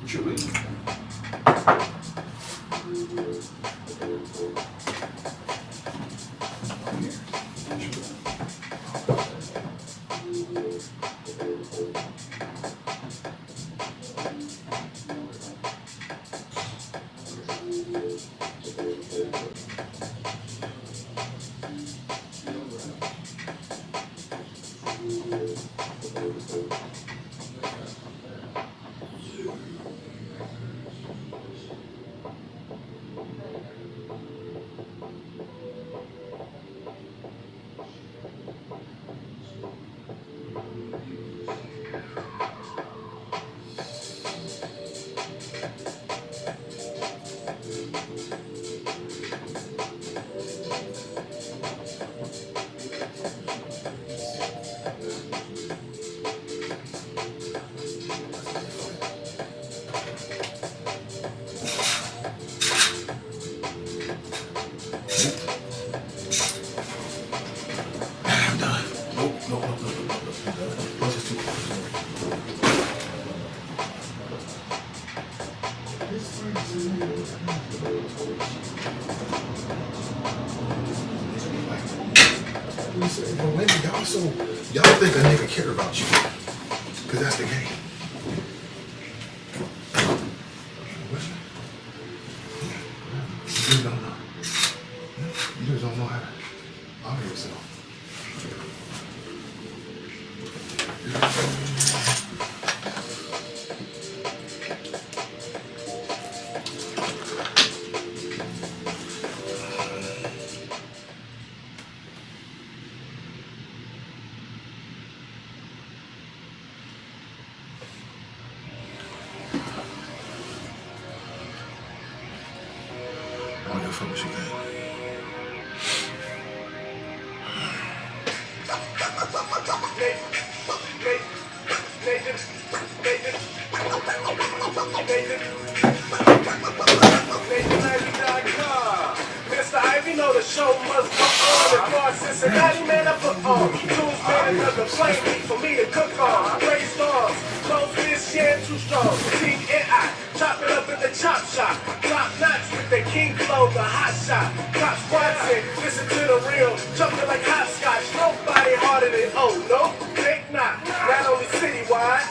Should we? Y'all think a nigga care about you, because that's the game. You don't know. You just don't know how to honor yourself. Mr. Ivey know the show must go on. Across Cincinnati, man, I put on. Tools, man, another flame meat for me to cook on. Raise stars, close this, yeah, too strong. Team I chop it up in the chop shop. Top notch with the king flow, the hot shot. Cops watching, listen to the real. Jumping like hopscotch, nobody harder than no, fake not. Not only citywide,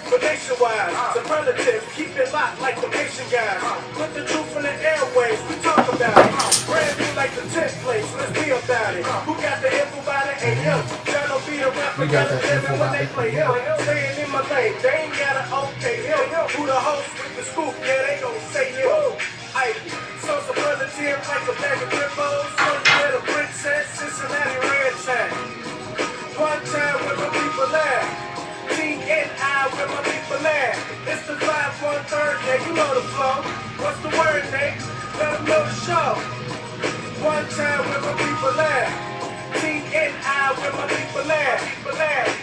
but nationwide. Superlative, keep it locked like the Haitian guys. Put the truth in the airways, we talk about it. Brand new like the 10th place, let's be about it. Who got the info about it? Ain't him. Trying to be a rapper, gotta live it when they play him. Staying in my lane, they ain't gotta okay him. Who the host with the scoop? Yeah, they gon' say him. Ivy, so superlative like a bag of ripples. One with a princess, Cincinnati red tag. One time with my people at. T-N-I with my people at. It's the 5-1-3, yeah, you know the flow. What's the word, Nate? Let them know the show. One time with my people at. T-N-I with my people at. People at.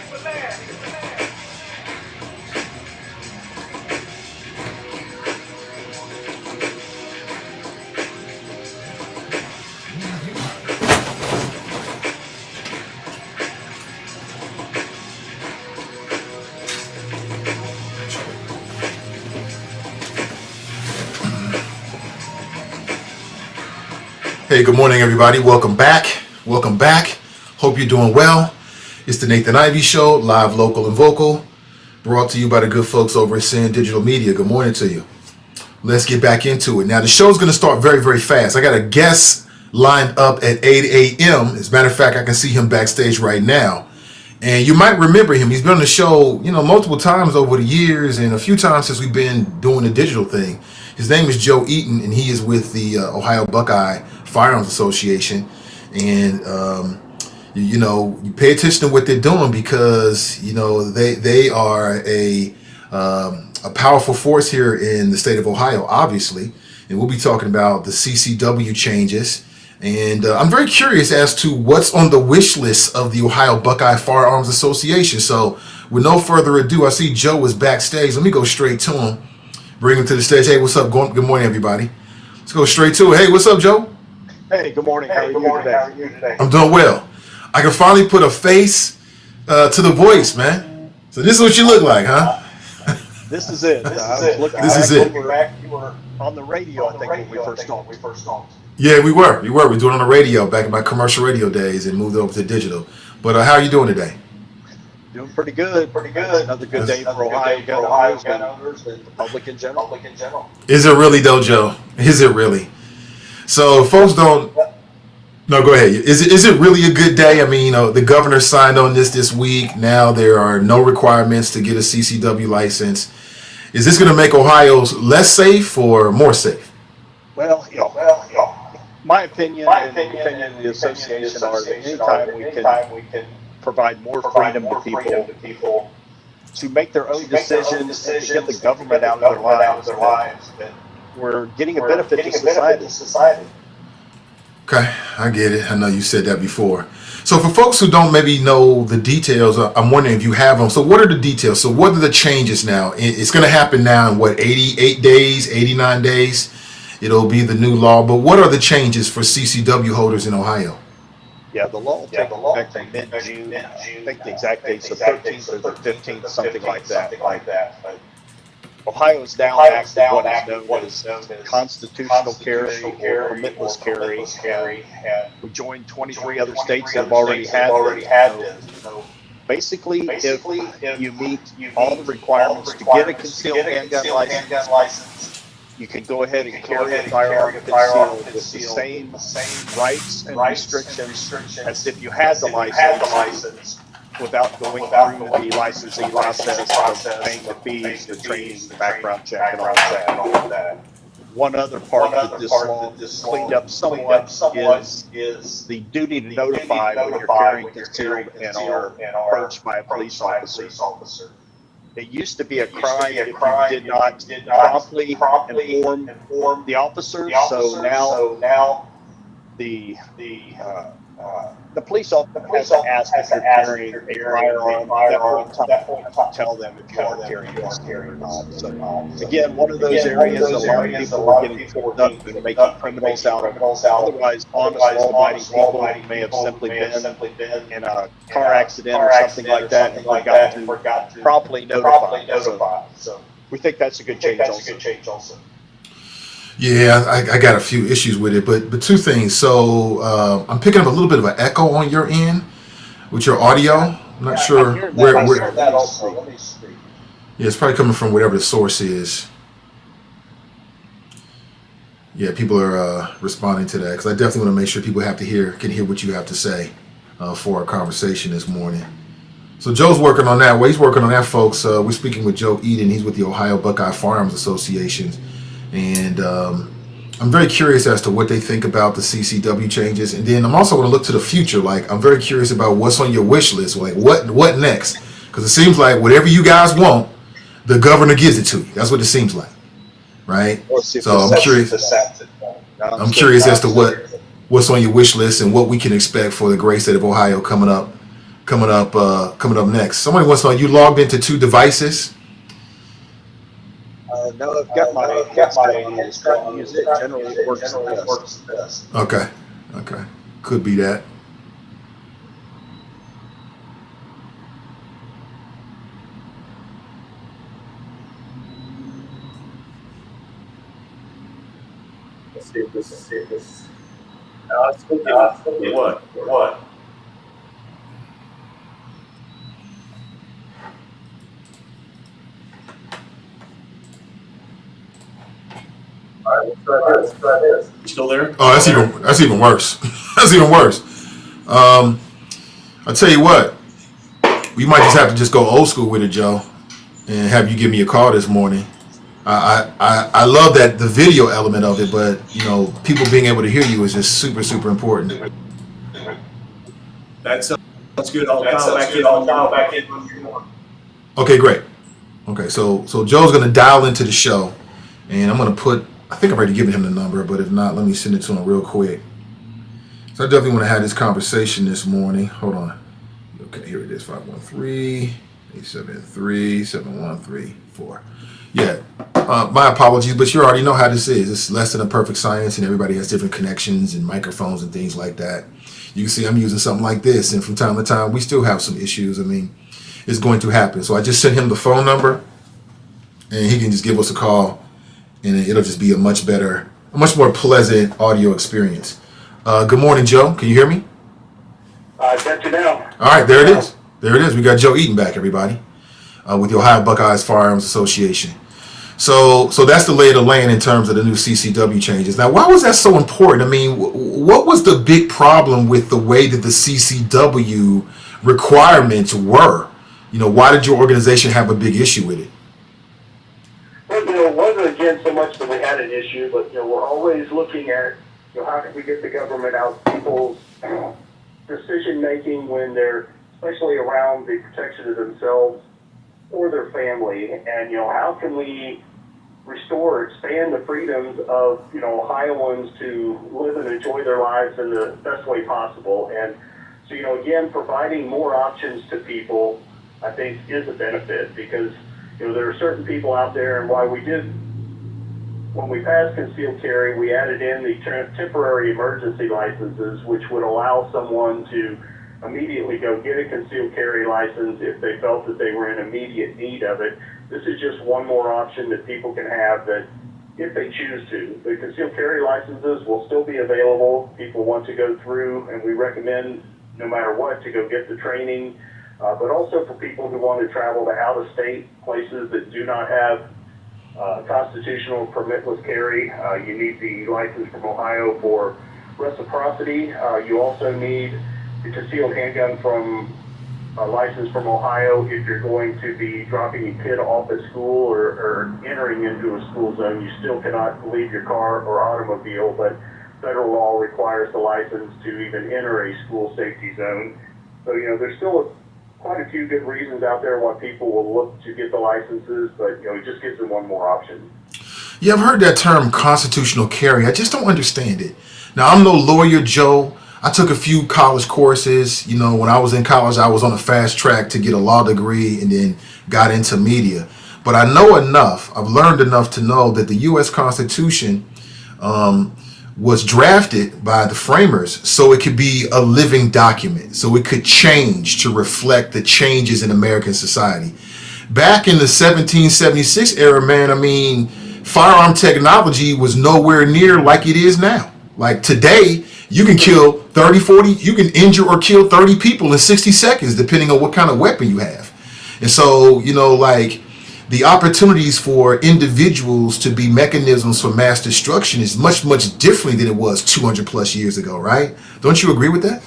Hey, good morning, everybody. Welcome back. Welcome back. Hope you're doing well. It's the Nathan Ivey Show, live, local, and vocal, brought to you by the good folks over at Sin Digital Media. Good morning to you. Let's get back into it. Now, the show's going to start very, very fast. I got a guest lined up at 8 a.m. As a matter of fact, I can see him backstage right now. And you might remember him. He's been on the show, multiple times over the years and a few times since we've been doing the digital thing. His name is Joe Eaton, and he is with the Ohio Buckeye Firearms Association. And, you pay attention to what they're doing because, they are a powerful force here in the state of Ohio, obviously. And we'll be talking about the CCW changes. And I'm very curious as to what's on the wish list of the Ohio Buckeye Firearms Association. So with no further ado, I see Joe is backstage. Let me go straight to him. Bring him to the stage. Hey, what's up? Good morning, everybody. Let's go straight to it. Hey, what's up, Joe? Hey, good morning. How are you today? I'm doing well. I can finally put a face to the voice, man. So this is what you look like, huh? This is it. I was looking This is back, it. you were on the radio, I think, when we first talked. Yeah, we were. We were doing it on the radio back in my commercial radio days and moved over to digital. But how are you doing today? Doing pretty good. It's another good day for Ohio gun owners and the public in general. Is it really though, Joe? Is it really? So folks don't. No, go ahead. Is it really a good day? I mean, the governor signed on this week. Now there are no requirements to get a CCW license. Is this going to make Ohio less safe or more safe? Well, my opinion and the opinion of the association are that anytime we can provide more freedom to people to make their own decisions and to get the government out of their lives, that we're getting a benefit to society. Okay, I get it. I know you said that before. So for folks who don't maybe know the details, I'm wondering if you have them. So what are the details? So what are the changes now? It's going to happen now in what, 88 days, 89 days? It'll be the new law. But what are the changes for CCW holders in Ohio? Yeah, the law will take effect in mid-June. I think the exact date's the 13th or the 15th, something like that. Ohio is now active what is known as constitutional carry or permitless carry. We joined 23 other states that have already had this. So basically, if you meet all the requirements to get a concealed handgun license, you can go ahead and carry a firearm concealed with the same rights and restrictions as if you had the license, without going through the licensing process of paying the fees, the training, the background check, and all that. One other part that this law cleaned up somewhat is the duty to notify when you're carrying concealed and are approached by a police officer. It used to be a crime if you did not promptly inform the officer. So now the police officer has to ask if you're carrying a firearm. At that point, tell them if you are carrying or not. So again, one of those areas a lot of people are getting pulled up and making criminals out of. Otherwise, honest, law-abiding people may have simply been in a car accident or something like that and forgot to properly notify. So we think that's a good change also. Yeah, I got a few issues with it, but two things. So I'm picking up a little bit of an echo on your end with your audio. I'm not sure where. Yeah, it's probably coming from whatever the source is. Yeah, people are responding to that because I definitely want to make sure people can hear what you have to say for our conversation this morning. So Joe's working on that. Well, he's working on that, folks. We're speaking with Joe Eaton. He's with the Ohio Buckeye Firearms Association. And I'm very curious as to what they think about the CCW changes. And then I'm also going to look to the future. Like, I'm very curious about what's on your wish list. Like, what next? Because it seems like whatever you guys want, the governor gives it to you. That's what it seems like, right? So I'm curious. I'm curious as to what's on your wish list and what we can expect for the great state of Ohio coming up next. Somebody wants to know, you logged into 2 devices? No, I've got my headset. Use it. Generally, it works the best. Okay. Could be that. Let's see if this. What? All right, let's try this. You still there? Oh, that's even worse. That's even worse. I'll tell you what. We might just have to just go old school with it, Joe, and have you give me a call this morning. I love that the video element of it, but people being able to hear you is just super, super important. That sounds good. I'll dial back in. Okay, great. Okay, so Joe's gonna dial into the show, and I'm gonna put. I think I've already given him the number, but if not, let me send it to him real quick. So I definitely want to have this conversation this morning. Hold on. Okay, here it is, 513-873-7134. Yeah, my apologies, but you already know how this is. It's less than a perfect science, and everybody has different connections and microphones and things like that. You can see I'm using something like this, and from time to time, we still have some issues. I mean, it's going to happen. So I just sent him the phone number. and he can just give us a call, and it'll just be a much more pleasant audio experience. Good morning, Joe. Can you hear me? Got you now. All right, there it is. There it is. We got Joe Eaton back, everybody, with the Ohio Buckeye Firearms Association. So that's the lay of the land in terms of the new CCW changes. Now, why was that so important? I mean, what was the big problem with the way that the CCW requirements were? You know, why did your organization have a big issue with it? Well, it wasn't again so much that we had an issue, but we're always looking at how can we get the government out of people's decision making when they're especially around the protection of themselves or their family, and how can we expand the freedoms of Ohioans to live and enjoy their lives in the best way possible. And so again, providing more options to people, I think, is a benefit, because there are certain people out there, and when we passed concealed carry, we added in the temporary emergency licenses, which would allow someone to immediately go get a concealed carry license if they felt that they were in immediate need of it. This is just one more option that people can have, that if they choose to. The concealed carry licenses will still be available. People want to go through, and we recommend, no matter what, to go get the training. But also for people who want to travel to out-of-state places that do not have constitutional permitless carry, you need the license from Ohio for reciprocity. You also need the concealed handgun from a license from Ohio if you're going to be dropping your kid off at school or entering into a school zone. You still cannot leave your car or automobile, but federal law requires the license to even enter a school safety zone. So, there's still quite a few good reasons out there why people will look to get the licenses, but, it just gives them one more option. Yeah, I've heard that term constitutional carry. I just don't understand it. Now, I'm no lawyer, Joe. I took a few college courses. When I was in college, I was on a fast track to get a law degree and then got into media. But I know enough, I've learned enough to know that the U.S. Constitution was drafted by the framers so it could be a living document, so it could change to reflect the changes in American society. Back in the 1776 era, man, I mean, firearm technology was nowhere near like it is now. Like today, you can kill 30, 40, you can injure or kill 30 people in 60 seconds, depending on what kind of weapon you have. And so, the opportunities for individuals to be mechanisms for mass destruction is much, much different than it was 200 plus years ago, right? Don't you agree with that?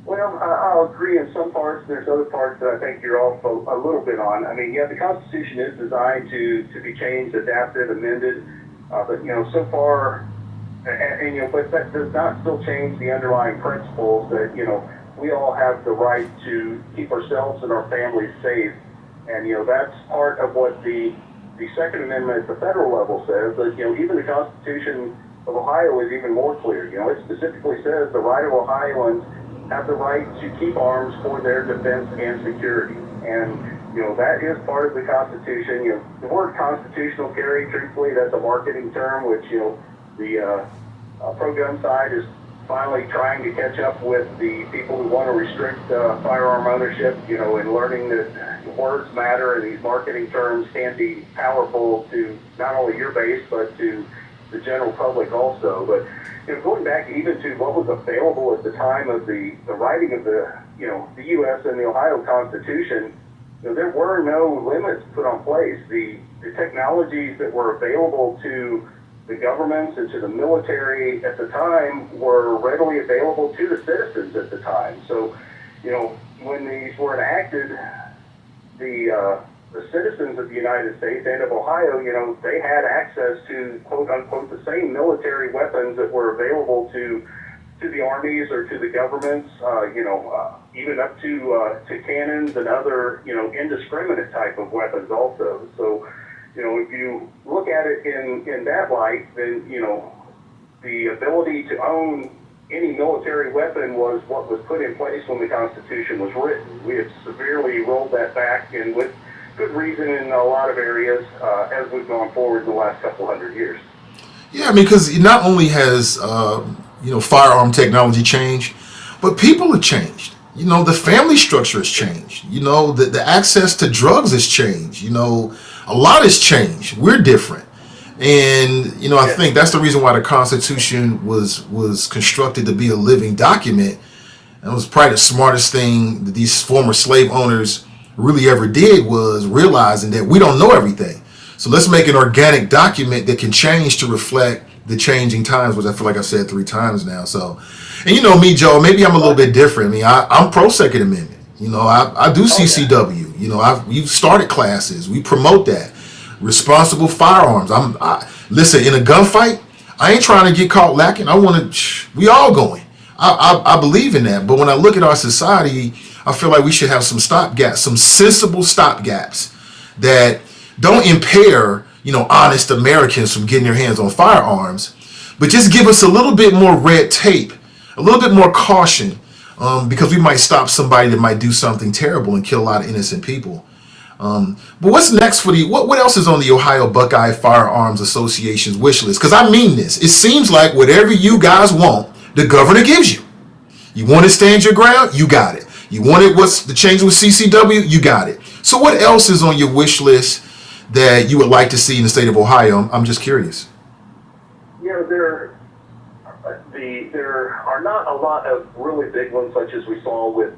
Well, I'll agree in some parts. There's other parts that I think you're off a little bit on. I mean, yeah, the Constitution is designed to be changed, adapted, amended, but so far, but that does not still change the underlying principles that we all have the right to keep ourselves and our families safe. And, that's part of what the Second Amendment at the federal level says. But, even the Constitution of Ohio is even more clear. It specifically says the right of Ohioans have the right to keep arms for their defense and security. And, that is part of the Constitution. The word constitutional carry, truthfully, that's a marketing term, which, the pro-gun side is finally trying to catch up with the people who want to restrict firearm ownership, and learning that words matter and these marketing terms can be powerful to not only your base but to the general public also. But going back even to what was available at the time of the writing of the U.S. and the Ohio Constitution, there were no limits put on place. The technologies that were available to the governments and to the military at the time were readily available to the citizens at the time. So, when these were enacted, the citizens of the United States and of Ohio, they had access to quote unquote the same military weapons that were available to the armies or to the governments, even up to cannons and other indiscriminate type of weapons also. So, if you look at it in that light, then the ability to own any military weapon was what was put in place when the Constitution was written. We have severely rolled that back, and with good reason in a lot of areas as we've gone forward in the last couple hundred years. Yeah, I mean, because not only has firearm technology changed, but people have changed. The family structure has changed. The access to drugs has changed. a lot has changed. We're different. And, you know, I think that's the reason why the Constitution was constructed to be a living document. And it was probably the smartest thing that these former slave owners really ever did, was realizing that we don't know everything. So let's make an organic document that can change to reflect the changing times, which I feel like I've said 3 times now. So, and you know me, Joe, maybe I'm a little bit different. I mean, I'm pro Second Amendment. You know, I do CCW. You know, we've started classes. We promote that. Responsible firearms. Listen, in a gunfight, I ain't trying to get caught lacking. We all going. I believe in that. But when I look at our society, I feel like we should have some stopgaps, some sensible stopgaps that don't impair, you know, honest Americans from getting their hands on firearms, but just give us a little bit more red tape, a little bit more caution, because we might stop somebody that might do something terrible and kill a lot of innocent people. But what's next for what else is on the Ohio Buckeye Firearms Association's wish list? Because I mean this. It seems like whatever you guys want, the governor gives you. You want to stand your ground? You got it. You wanted what's the change with CCW? You got it. So what else is on your wish list that you would like to see in the state of Ohio? I'm just curious. You know, there are not a lot of really big ones, such as we saw with,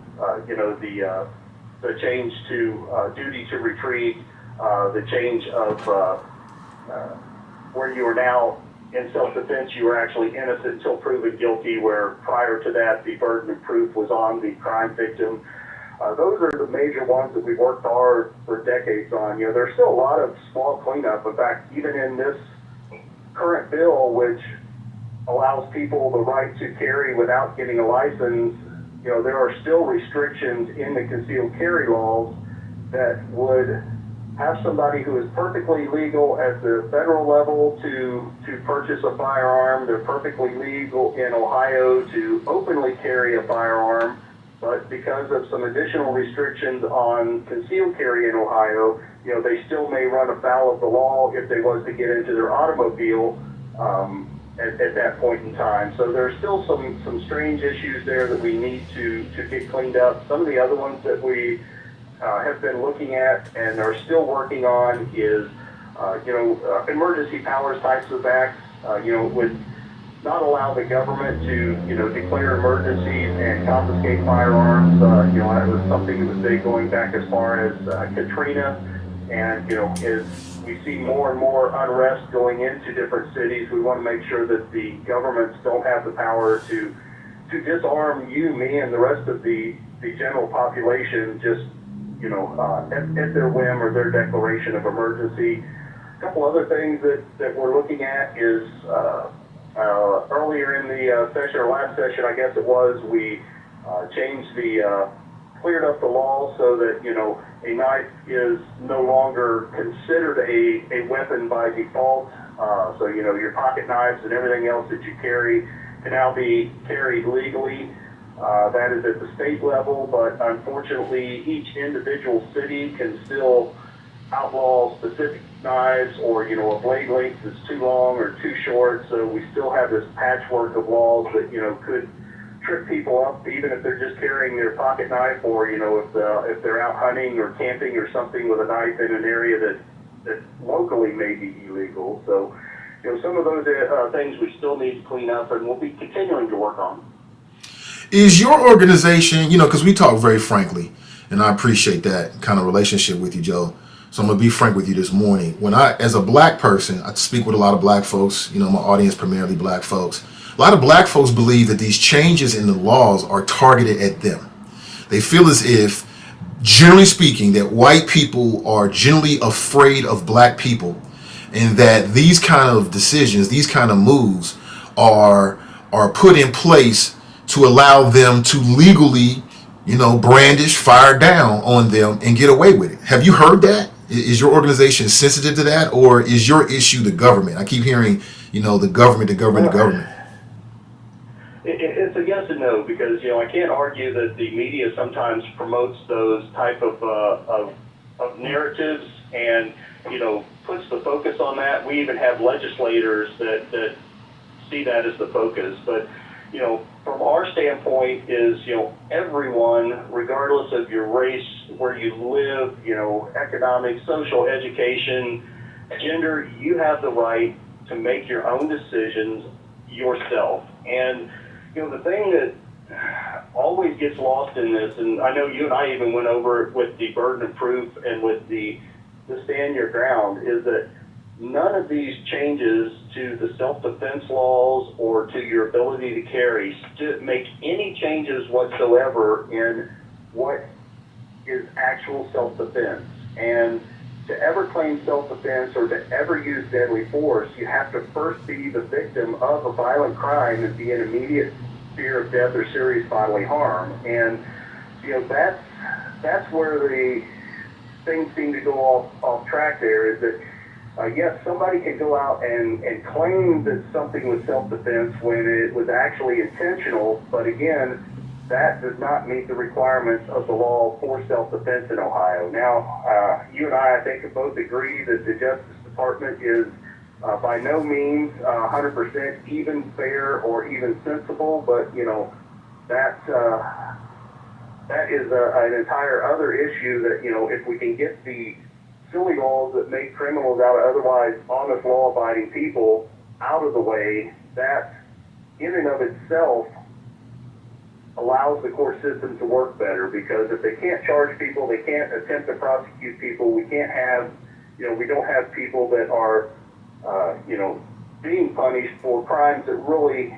you know, the change to duty to retreat, the change of where you are now in self-defense, you were actually innocent until proven guilty, where prior to that, the burden of proof was on the crime victim. Those are the major ones that we've worked hard for decades on. You know, there's still a lot of small cleanup. In fact, even in this current bill, which allows people the right to carry without getting a license, you know, there are still restrictions in the concealed carry laws that would have somebody who is perfectly legal at the federal level to purchase a firearm. They're perfectly legal in Ohio to openly carry a firearm, but because of some additional restrictions on concealed carry in Ohio, you know, they still may run afoul of the law if they was to get into their automobile at that point in time. So there's still some strange issues there that we need to get cleaned up. Some of the other ones that we have been looking at and are still working on is, you know, emergency powers types of acts, you know, would not allow the government to, you know, declare emergencies and confiscate firearms. You know, that was something that was big going back as far as Katrina. And, you know, as we see more and more unrest going into different cities, we want to make sure that the governments don't have the power to disarm you, me, and the rest of the general population just, you know, at their whim or their declaration of emergency. A couple other things that we're looking at is earlier in the session, or last session, I guess it was, we changed cleared up the law so that, you know, a knife is no longer considered a weapon by default. So, you know, your pocket knives and everything else that you carry can now be carried legally. That is at the state level, but unfortunately each individual city can still outlaw specific knives, or, you know, a blade length that's too long or too short. So we still have this patchwork of laws that, you know, could trip people up, even if they're just carrying their pocket knife, or, you know, if they're out hunting or camping or something with a knife in an area that locally may be illegal. So, you know, some of those things we still need to clean up, and we'll be continuing to work on. Is your organization, you know, because we talk very frankly, and I appreciate that kind of relationship with you, Joe. So I'm going to be frank with you this morning. When as a black person, I speak with a lot of black folks, you know, my audience primarily black folks. A lot of black folks believe that these changes in the laws are targeted at them. They feel as if, generally speaking, that white people are generally afraid of black people, and that these kind of decisions, these kind of moves are put in place to allow them to legally, you know, brandish, fire down on them and get away with it. Have you heard that? Is your organization sensitive to that, or is your issue the government? I keep hearing, you know, the government. It's a yes and no, because, you know, I can't argue that the media sometimes promotes those type of narratives and, you know, puts the focus on that. We even have legislators that see that as the focus. But, from our standpoint is, everyone, regardless of your race, where you live, economic, social, education, gender, you have the right to make your own decisions yourself. And, the thing that always gets lost in this, and I know you and I even went over it with the burden of proof and with the stand your ground, is that none of these changes to the self-defense laws or to your ability to carry make any changes whatsoever in what is actual self-defense. And to ever claim self-defense or to ever use deadly force, you have to first be the victim of a violent crime and be in immediate fear of death or serious bodily harm. And that's where the things seem to go off track there, is that yes, somebody can go out and claim that something was self-defense when it was actually intentional, but again, that does not meet the requirements of the law for self-defense in Ohio. Now, you and I think, both agree that the Justice Department is by no means 100% even, fair, or even sensible, but, that is an entire other issue that, if we can get the silly laws that make criminals out of otherwise honest, law-abiding people out of the way, that in and of itself allows the court system to work better, because if they can't charge people, they can't attempt to prosecute people, we can't have, we don't have people that are, being punished for crimes that really,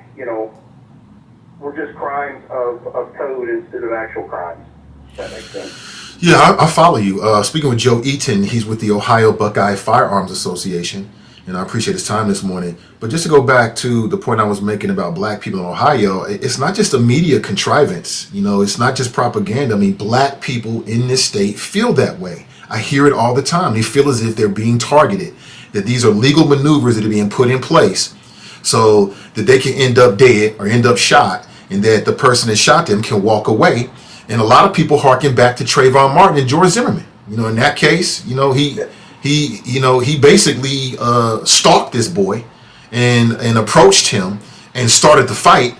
were just crimes of code instead of actual crimes. If that makes sense. Yeah, I follow you. Speaking with Joe Eaton, he's with the Ohio Buckeye Firearms Association, and I appreciate his time this morning. But just to go back to the point I was making about black people in Ohio, it's not just a media contrivance. It's not just propaganda. I mean, black people in this state feel that way. I hear it all the time. They feel as if they're being targeted, that these are legal maneuvers that are being put in place so that they can end up dead or end up shot, and that the person that shot them can walk away. And a lot of people harken back to Trayvon Martin and George Zimmerman. In that case, he basically stalked this boy and approached him and started the fight.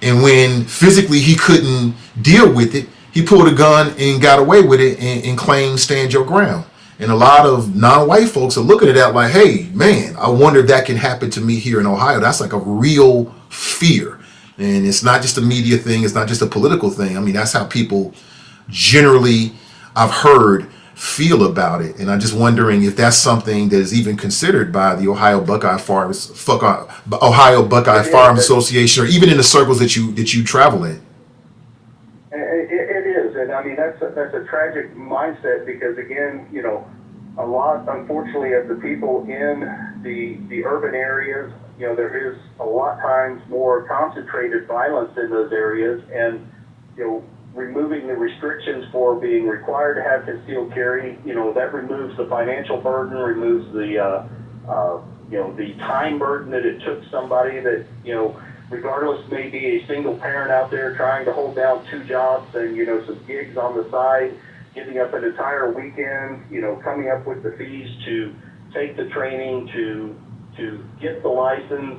And when physically he couldn't deal with it, he pulled a gun and got away with it and claimed stand your ground. And a lot of non-white folks are looking at that like, hey, man, I wonder if that can happen to me here in Ohio. That's like a real fear. And it's not just a media thing. It's not just a political thing. I mean, that's how people generally, I've heard, feel about it. And I'm just wondering if that's something that is even considered by the Ohio Buckeye Firearms Association, or even in the circles that you travel in. It is, and I mean that's a tragic mindset, because again, a lot, unfortunately, of the people in the urban areas, there is a lot times more concentrated violence in those areas, and removing the restrictions for being required to have concealed carry, that removes the financial burden, removes the the time burden that it took somebody that, regardless, may be a single parent out there trying to hold down 2 jobs and, some gigs on the side, giving up an entire weekend, coming up with the fees to take the training, to get the license,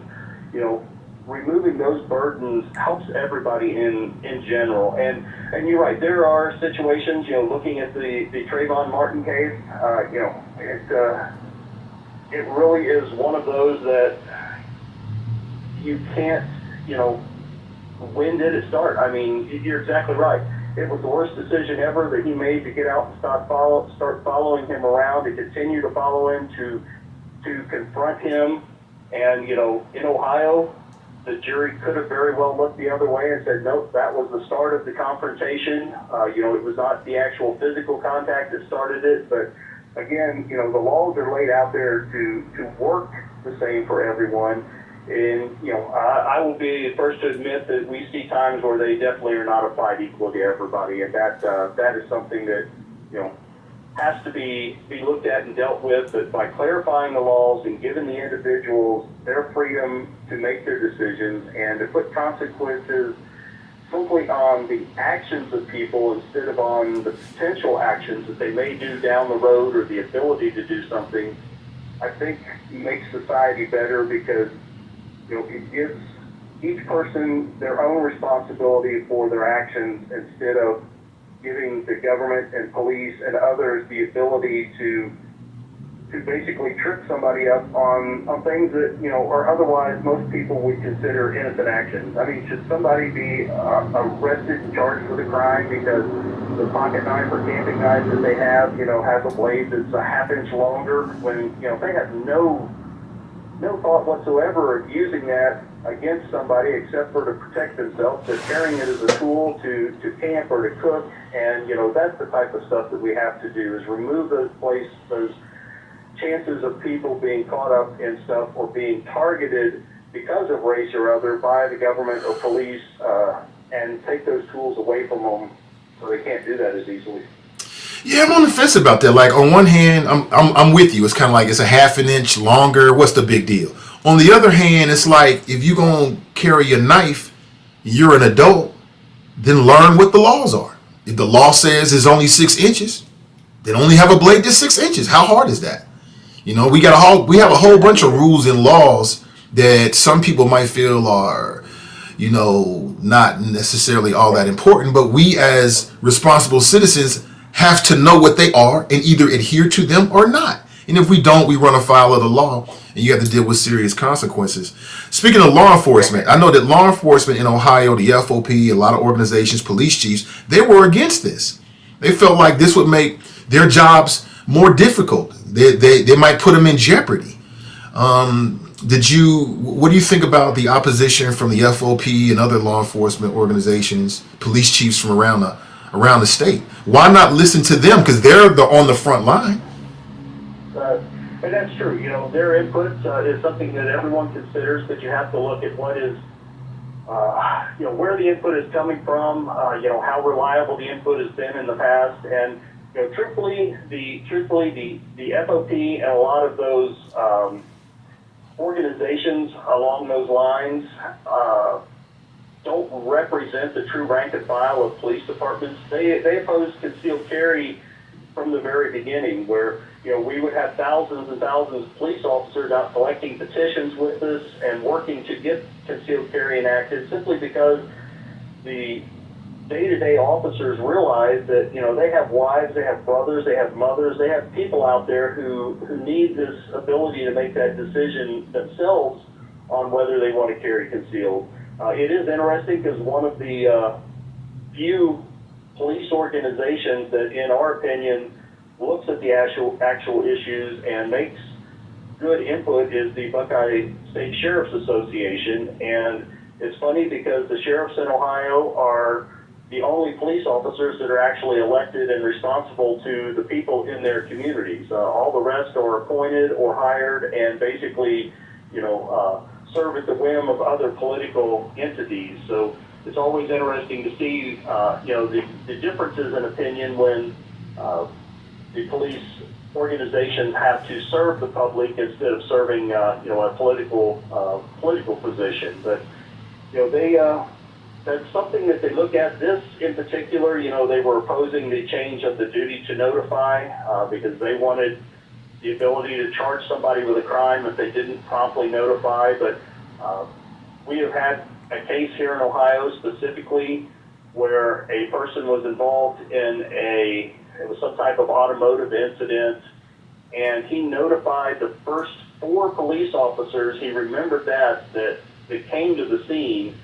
removing those burdens helps everybody in general. And you're right, there are situations, looking at the Trayvon Martin case, it really is one of those that you can't, when did it start? I mean, you're exactly right. It was the worst decision ever that he made to get out and start following him around, to continue to follow him, to confront him. And, in Ohio, the jury could have very well looked the other way and said, nope, that was the start of the confrontation. It was not the actual physical contact that started it. But again, the laws are laid out there to work the same for everyone. And, I will be the first to admit that we see times where they definitely are not applied equally to everybody. And that is something that, has to be looked at and dealt with. But by clarifying the laws and giving the individuals their freedom to make their decisions, and to put consequences simply on the actions of people instead of on the potential actions that they may do down the road, or the ability to do something, I think makes society better, because it gives each person their own responsibility for their actions instead of giving the government and police and others the ability to basically trip somebody up on things that, or otherwise most people would consider innocent actions. I mean, should somebody be arrested and charged with a crime because the pocket knife or camping knife that they have, has a blade that's a half-inch longer when, they have no thought whatsoever of using that against somebody except for to protect themselves. They're carrying it as a tool to camp or to cook, and, that's the type of stuff that we have to do, is remove those chances of people being caught up in stuff or being targeted because of race or other by the government or police, and take those tools away from them so they can't do that as easily. Yeah, I'm on the fence about that. Like, on one hand, I'm with you. It's kind of like it's a half an inch longer. What's the big deal? On the other hand, it's like if you're going to carry a knife, you're an adult, then learn what the laws are. If the law says it's only 6 inches, then only have a blade that's 6 inches. How hard is that? We have a whole bunch of rules and laws that some people might feel are, not necessarily all that important, but we as responsible citizens have to know what they are and either adhere to them or not. And if we don't, we run afoul of the law, and you have to deal with serious consequences. Speaking of law enforcement, I know that law enforcement in Ohio, the FOP, a lot of organizations, police chiefs, they were against this. They felt like this would make their jobs more difficult. They might put them in jeopardy. What do you think about the opposition from the FOP and other law enforcement organizations, police chiefs from around the state? Why not listen to them? Because they're on the front line. And that's true. Their input is something that everyone considers, but you have to look at what is, where the input is coming from, how reliable the input has been in the past, and truthfully, the FOP and a lot of those organizations along those lines don't represent the true rank and file of police departments. They oppose concealed carry from the very beginning, where we would have thousands and thousands of police officers out collecting petitions with us and working to get concealed carry enacted, simply because the day-to-day officers realize that they have wives, they have brothers, they have mothers, they have people out there who need this ability to make that decision themselves on whether they want to carry concealed. It is interesting because one of the few police organizations that, in our opinion, looks at the actual issues and makes good input is the Buckeye State Sheriff's Association. And it's funny because the sheriffs in Ohio are the only police officers that are actually elected and responsible to the people in their communities. All the rest are appointed or hired and basically, serve at the whim of other political entities. So it's always interesting to see, the differences in opinion when the police organizations have to serve the public instead of serving, a political position. But, that's something that they look at. This in particular, they were opposing the change of the duty to notify because they wanted the ability to charge somebody with a crime if they didn't promptly notify. But we have had a case here in Ohio specifically where a person was involved in it was some type of automotive incident, and he notified the first 4 police officers. He remembered that came to the scene.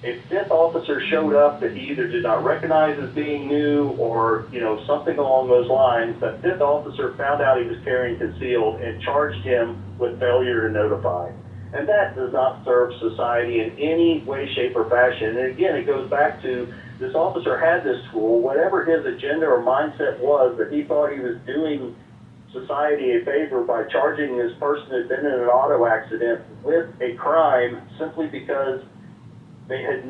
A 5th officer showed up that he either did not recognize as being new or, something along those lines. That 5th officer found out he was carrying concealed and charged him with failure to notify. And that does not serve society in any way, shape, or fashion. And again, it goes back to this officer had this tool, whatever his agenda or mindset was, that he thought he was doing society a favor by charging this person who had been in an auto accident with a crime simply because they had,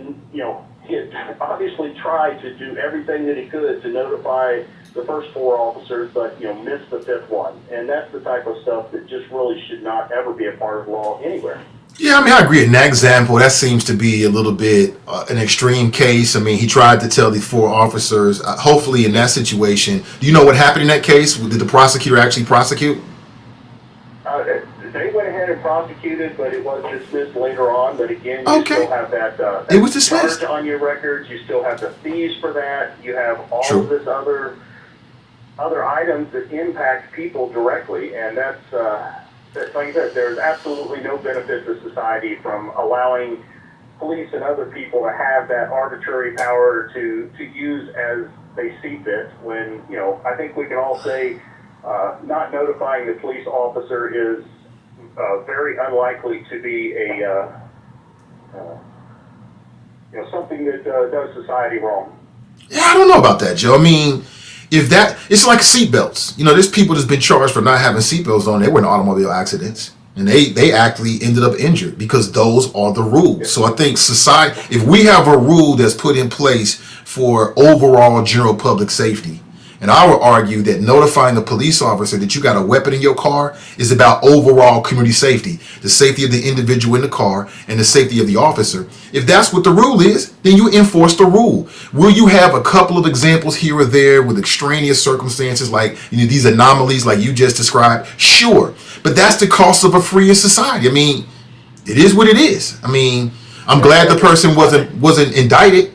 he had obviously tried to do everything that he could to notify the first 4 officers, but, missed the 5th one. And that's the type of stuff that just really should not ever be a part of law anywhere. Yeah, I agree. In that example, that seems to be a little bit an extreme case. He tried to tell the 4 officers, hopefully in that situation, do you know what happened in that case? Did the prosecutor actually prosecute? They went ahead and prosecuted, but it was dismissed later on. But again, you Okay. still have that, It was dismissed. charge on your records. You still have the fees for that. You have all True. of this other items that impact people directly, and that's like I said, there's absolutely no benefit to society from allowing police and other people to have that arbitrary power to use as they see fit. When, you know, I think we can all say not notifying the police officer is very unlikely to be a you know, something that does society wrong. Yeah, I don't know about that, Joe. I mean, if that, it's like seatbelts. You know, there's people that's been charged for not having seatbelts on. They were in automobile accidents, and they actually ended up injured because those are the rules. So I think society, if we have a rule that's put in place for overall general public safety, and I would argue that notifying the police officer that you got a weapon in your car is about overall community safety, the safety of the individual in the car and the safety of the officer. If that's what the rule is, then you enforce the rule. Will you have a couple of examples here or there with extraneous circumstances like, you know, these anomalies like you just described? Sure. But that's the cost of a freer society. I mean, it is what it is. I mean, I'm glad the person wasn't indicted.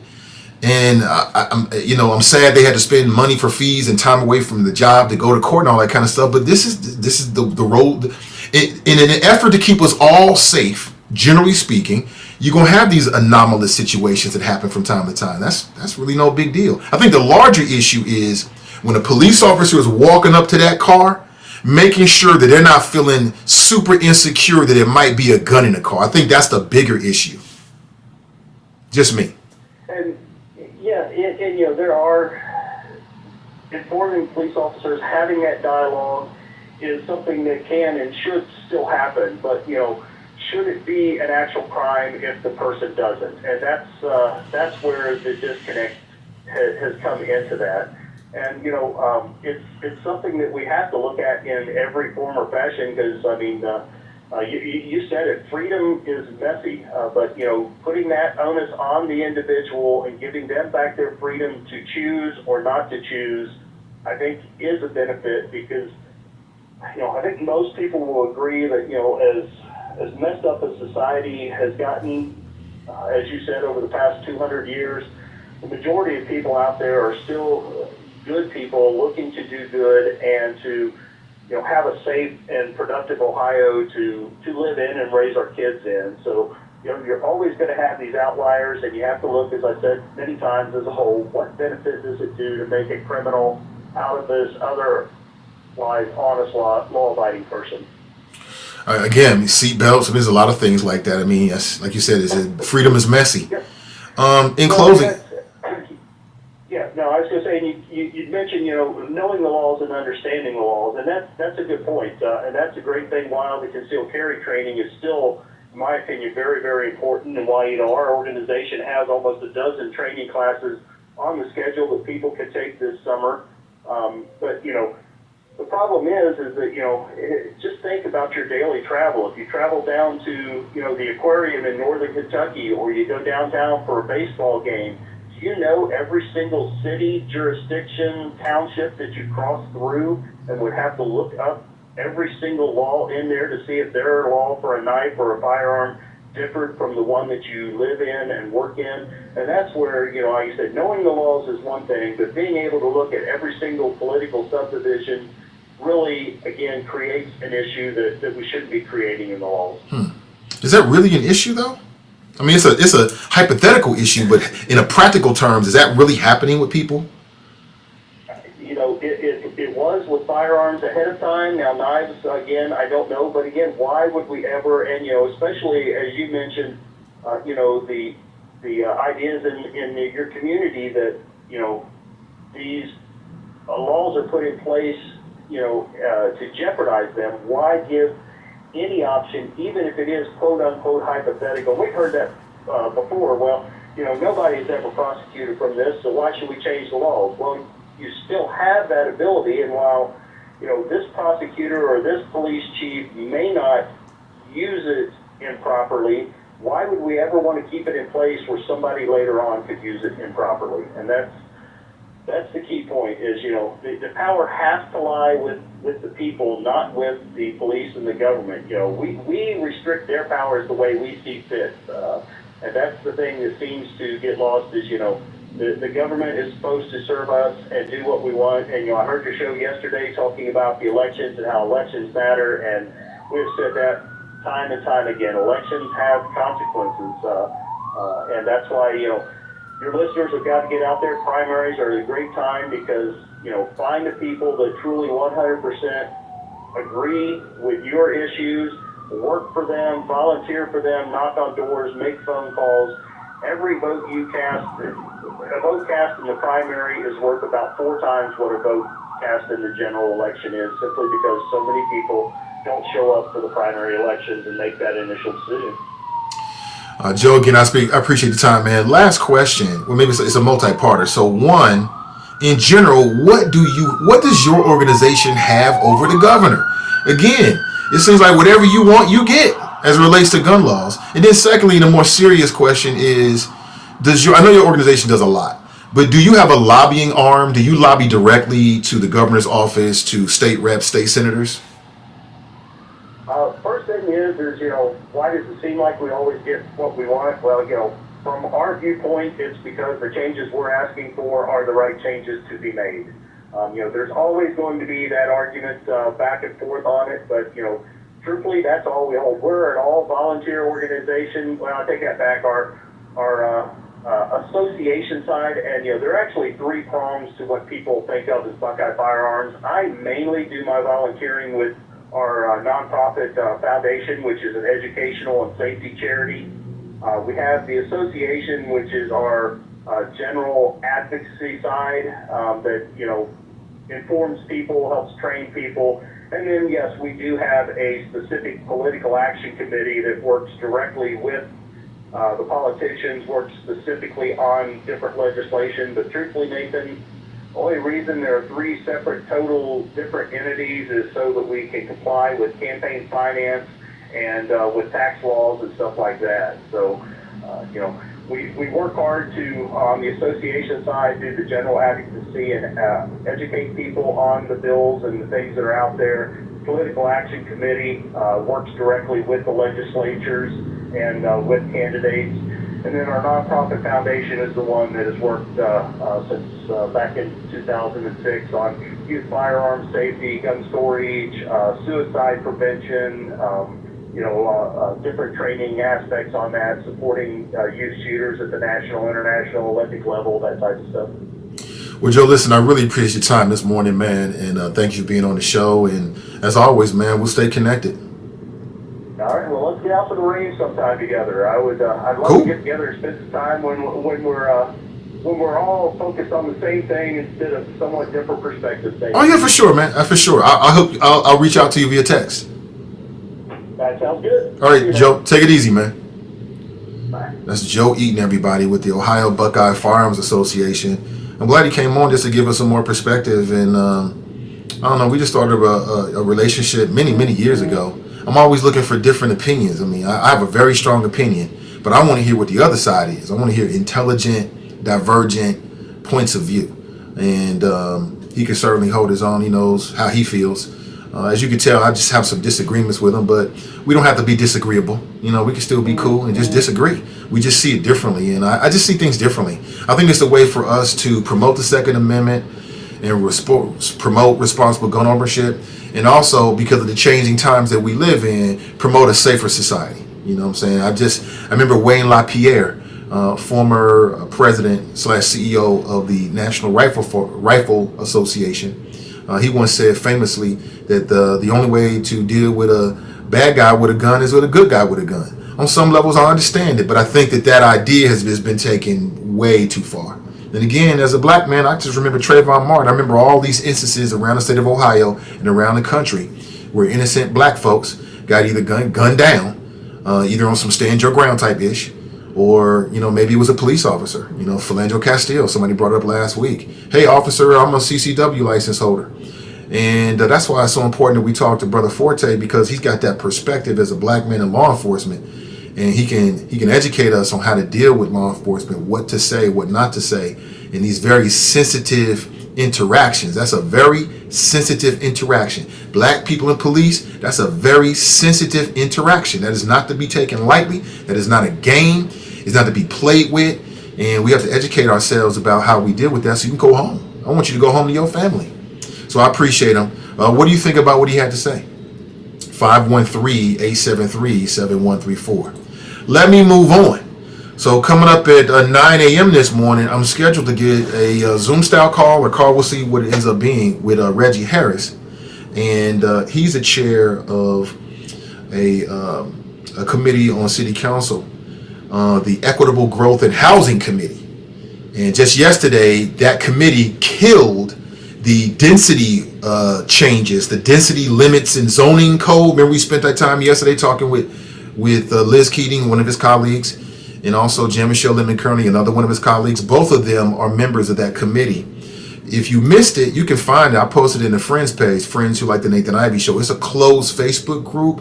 And I'm sad they had to spend money for fees and time away from the job to go to court and all that kind of stuff. But this is the road. In an effort to keep us all safe, generally speaking, you're gonna have these anomalous situations that happen from time to time. That's really no big deal. I think the larger issue is when a police officer is walking up to that car, making sure that they're not feeling super insecure that there might be a gun in the car. I think that's the bigger issue. Just me. And yeah, and you know, there are informing police officers, having that dialogue is something that can and should still happen. But you know, should it be an actual crime if the person doesn't? And that's where the disconnect has come into that. And you know, it's something that we have to look at in every form or fashion, because I mean, you said it, freedom is messy, but you know, putting that onus on the individual and giving them back their freedom to choose or not to choose, I think is a benefit, because you know, I think most people will agree that, you know, as messed up as society has gotten, as you said, over the past 200 years, the majority of people out there are still good people looking to do good and to, you know, have a safe and productive Ohio to live in and raise our kids in. So, you know, you're always going to have these outliers, and you have to look, as I said many times, as a whole. What benefit does it do to make a criminal out of this otherwise honest, law-abiding person? Again, seatbelts, and there's a lot of things like that. I mean, yes, like you said, freedom is messy. Yep. In closing. Yeah, no, I was going to say, you mentioned, you know, knowing the laws and understanding the laws, and that's a good point, and that's a great thing. While the concealed carry training is still, in my opinion, very, very important, and why, you know, our organization has almost a dozen training classes on the schedule that people can take this summer. But, you know, the problem is that, you know, just think about your daily travel. If you travel down to, you know, the aquarium in northern Kentucky, or you go downtown for a baseball game, do you know every single city, jurisdiction, township that you cross through, and would have to look up every single law in there to see if their law for a knife or a firearm differed from the one that you live in and work in? And that's where, you know, like you said, knowing the laws is one thing, but being able to look at every single political subdivision really, again, creates an issue that we shouldn't be creating in the laws. Is that really an issue, though? I mean, it's a hypothetical issue, but in a practical terms, is that really happening with people? You know, it was with firearms ahead of time. Now, knives, again, I don't know. But again, why would we ever, and, you know, especially as you mentioned, you know, the ideas in your community that, you know, these laws are put in place, you know, to jeopardize them. Why give any option, even if it is quote-unquote hypothetical? We've heard that before. Well, you know, nobody's ever prosecuted from this, so why should we change the laws? Well, you still have that ability, and while, you know, this prosecutor or this police chief may not use it improperly, why would we ever want to keep it in place where somebody later on could use it improperly? And that's, That's the key point is, the power has to lie with the people, not with the police and the government. We restrict their powers the way we see fit. And that's the thing that seems to get lost is, the government is supposed to serve us and do what we want. And, I heard your show yesterday talking about the elections and how elections matter. And we've said that time and time again. Elections have consequences. And that's why, your listeners have got to get out there. Primaries are a great time because, find the people that truly 100% agree with your issues, work for them, volunteer for them, knock on doors, make phone calls. Every vote you cast, a vote cast in the primary is worth about 4 times what a vote cast in the general election is, simply because so many people don't show up for the primary elections and make that initial decision. Joe, again, I appreciate the time, man. Last question. Well, maybe it's a multi-parter. So one, in general, what does your organization have over the governor? Again, it seems like whatever you want, you get as it relates to gun laws. And then secondly, the more serious question is, I know your organization does a lot, but do you have a lobbying arm? Do you lobby directly to the governor's office, to state reps, state senators? First thing is, why does it seem like we always get what we want? Well, from our viewpoint, it's because the changes we're asking for are the right changes to be made. There's always going to be that argument back and forth on it, but, truthfully, that's all we hold. We're an all-volunteer organization. Well, I take that back. Our association side, and, there are actually 3 prongs to what people think of as Buckeye Firearms. I mainly do my volunteering with our nonprofit foundation, which is an educational and safety charity. We have the association, which is our general advocacy side that, informs people, helps train people. And then, yes, we do have a specific political action committee that works directly with the politicians, works specifically on different legislation. But truthfully, Nathan, the only reason there are 3 separate total different entities is so that we can comply with campaign finance and with tax laws and stuff like that. So, we work hard to, on the association side, do the general advocacy and educate people on the bills and the things that are out there. Political Action Committee works directly with the legislatures and with candidates. And then our nonprofit foundation is the one that has worked since back in 2006 on youth firearms safety, gun storage, suicide prevention, different training aspects on that, supporting youth shooters at the national, international, Olympic level, that type of stuff. Well, Joe, listen, I really appreciate your time this morning, man, and thank you for being on the show. And as always, man, we'll stay connected. All right, well, let's get out to the range sometime together. I'd love Cool. to get together and spend some time when we're all focused on the same thing instead of somewhat different perspectives. Oh yeah, for sure, man. For sure. I'll reach out to you via text. That sounds good. All right, Joe, take it easy, man. Bye. That's Joe Eaton, everybody, with the Ohio Buckeye Firearms Association. I'm glad he came on just to give us some more perspective. And I don't know, we just started a relationship many years ago. I'm always looking for different opinions. I mean, I have a very strong opinion, but I want to hear what the other side is. I want to hear intelligent, divergent points of view. And he can certainly hold his own. He knows how he feels. As you can tell, I just have some disagreements with him, but we don't have to be disagreeable. We can still be cool and just disagree. We just see it differently, and I just see things differently. I think it's a way for us to promote the Second Amendment and promote responsible gun ownership, and also, because of the changing times that we live in, promote a safer society. You know what I'm saying? I remember Wayne LaPierre, former president / CEO of the National Rifle Association. He once said famously that the only way to deal with a bad guy with a gun is with a good guy with a gun. On some levels, I understand it, but I think that idea has been taken way too far. And again, as a black man, I just remember Trayvon Martin. I remember all these instances around the state of Ohio and around the country where innocent black folks got either gunned down, either on some stand your ground type ish, or maybe it was a police officer. Philando Castile, somebody brought it up last week. Hey, officer, I'm a CCW license holder. And that's why it's so important that we talk to Brother Forte, because he's got that perspective as a black man in law enforcement, and he can educate us on how to deal with law enforcement, what to say, what not to say, in these very sensitive interactions. That's a very sensitive interaction. Black people and police, that's a very sensitive interaction. That is not to be taken lightly. That is not a game. It's not to be played with. And we have to educate ourselves about how we deal with that so you can go home. I want you to go home to your family. So I appreciate him. What do you think about what he had to say? 513-873-7134. Let me move on. So coming up at 9 a.m. this morning, I'm scheduled to get a Zoom style call, or call, we'll see what it ends up being, with Reggie Harris. And he's the chair of a committee on city council, the Equitable Growth and Housing Committee. And just yesterday, that committee killed the density changes, the density limits in zoning code. Remember, we spent that time yesterday talking with Liz Keating, one of his colleagues, and also Jean-Michel Lemon-Kearney, another one of his colleagues. Both of them are members of that committee. If you missed it, you can find it. I posted it in the Friends page, Friends Who Like the Nathan Ivey Show. It's a closed Facebook group,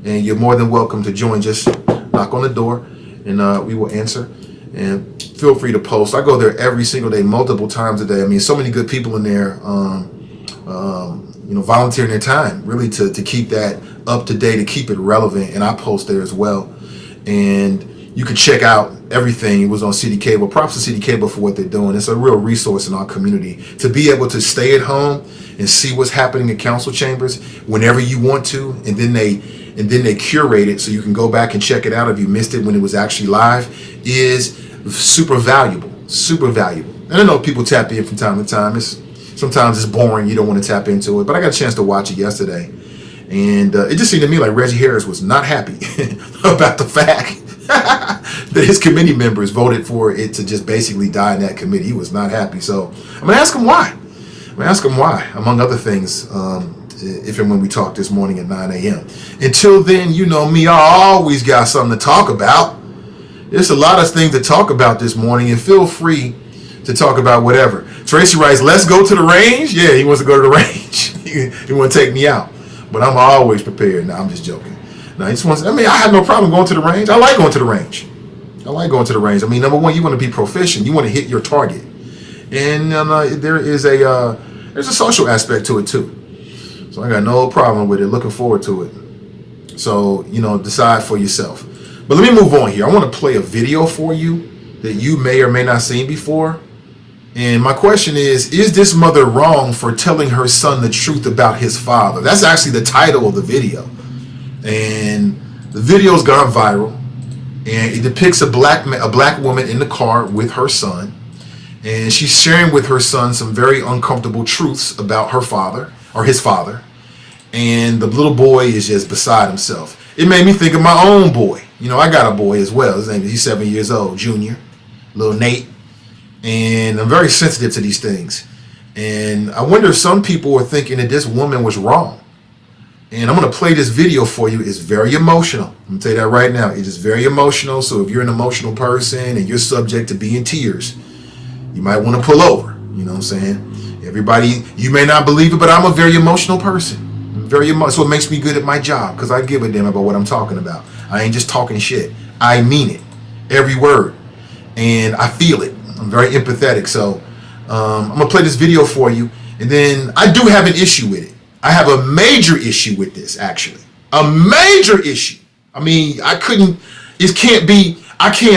and you're more than welcome to join. Just knock on the door, and we will answer. And feel free to post. I go there every single day, multiple times a day. I mean, so many good people in there, volunteering their time, really to keep that up to date, to keep it relevant. And I post there as well. And you can check out everything. It was on City Cable. Props to City Cable for what they're doing. It's a real resource in our community to be able to stay at home and see what's happening in council chambers whenever you want to, and then they curate it so you can go back and check it out if you missed it when it was actually live. Is super valuable. And I know people tap in from time to time. Sometimes it's boring. You don't want to tap into it, but I got a chance to watch it yesterday, and it just seemed to me like Reggie Harris was not happy about the fact that his committee members voted for it to just basically die in that committee. He was not happy. So I'm going to ask him why. Among other things, if and when we talk this morning at 9 a.m. Until then, you know me, I always got something to talk about. There's a lot of things to talk about this morning, and feel free to talk about whatever. Tracy writes, let's go to the range. Yeah, he wants to go to the range. He want to take me out. But I'm always prepared. No, I'm just joking. No, I have no problem going to the range. I like going to the range. I mean, number one, you want to be proficient. You want to hit your target. And there's a social aspect to it too. So I got no problem with it. Looking forward to it. So, decide for yourself. But let me move on here. I want to play a video for you that you may or may not seen before. And my question is this mother wrong for telling her son the truth about his father? That's actually the title of the video. And the video's gone viral. And it depicts a black woman in the car with her son. And she's sharing with her son some very uncomfortable truths about her father, or his father. And the little boy is just beside himself. It made me think of my own boy. I got a boy as well. He's 7 years old, Junior, little Nate. And I'm very sensitive to these things. And I wonder if some people are thinking that this woman was wrong. And I'm going to play this video for you. It's very emotional. I'm going to tell you that right now. It is very emotional. So if you're an emotional person and you're subject to be in tears, you might want to pull over. You know what I'm saying? Everybody, you may not believe it, but I'm a very emotional person. So it makes me good at my job, because I give a damn about what I'm talking about. I ain't just talking shit. I mean it. Every word. And I feel it. I'm very empathetic. So I'm going to play this video for you. And then I do have an issue with it. I have a major issue with this, actually. A major issue. I mean, I can't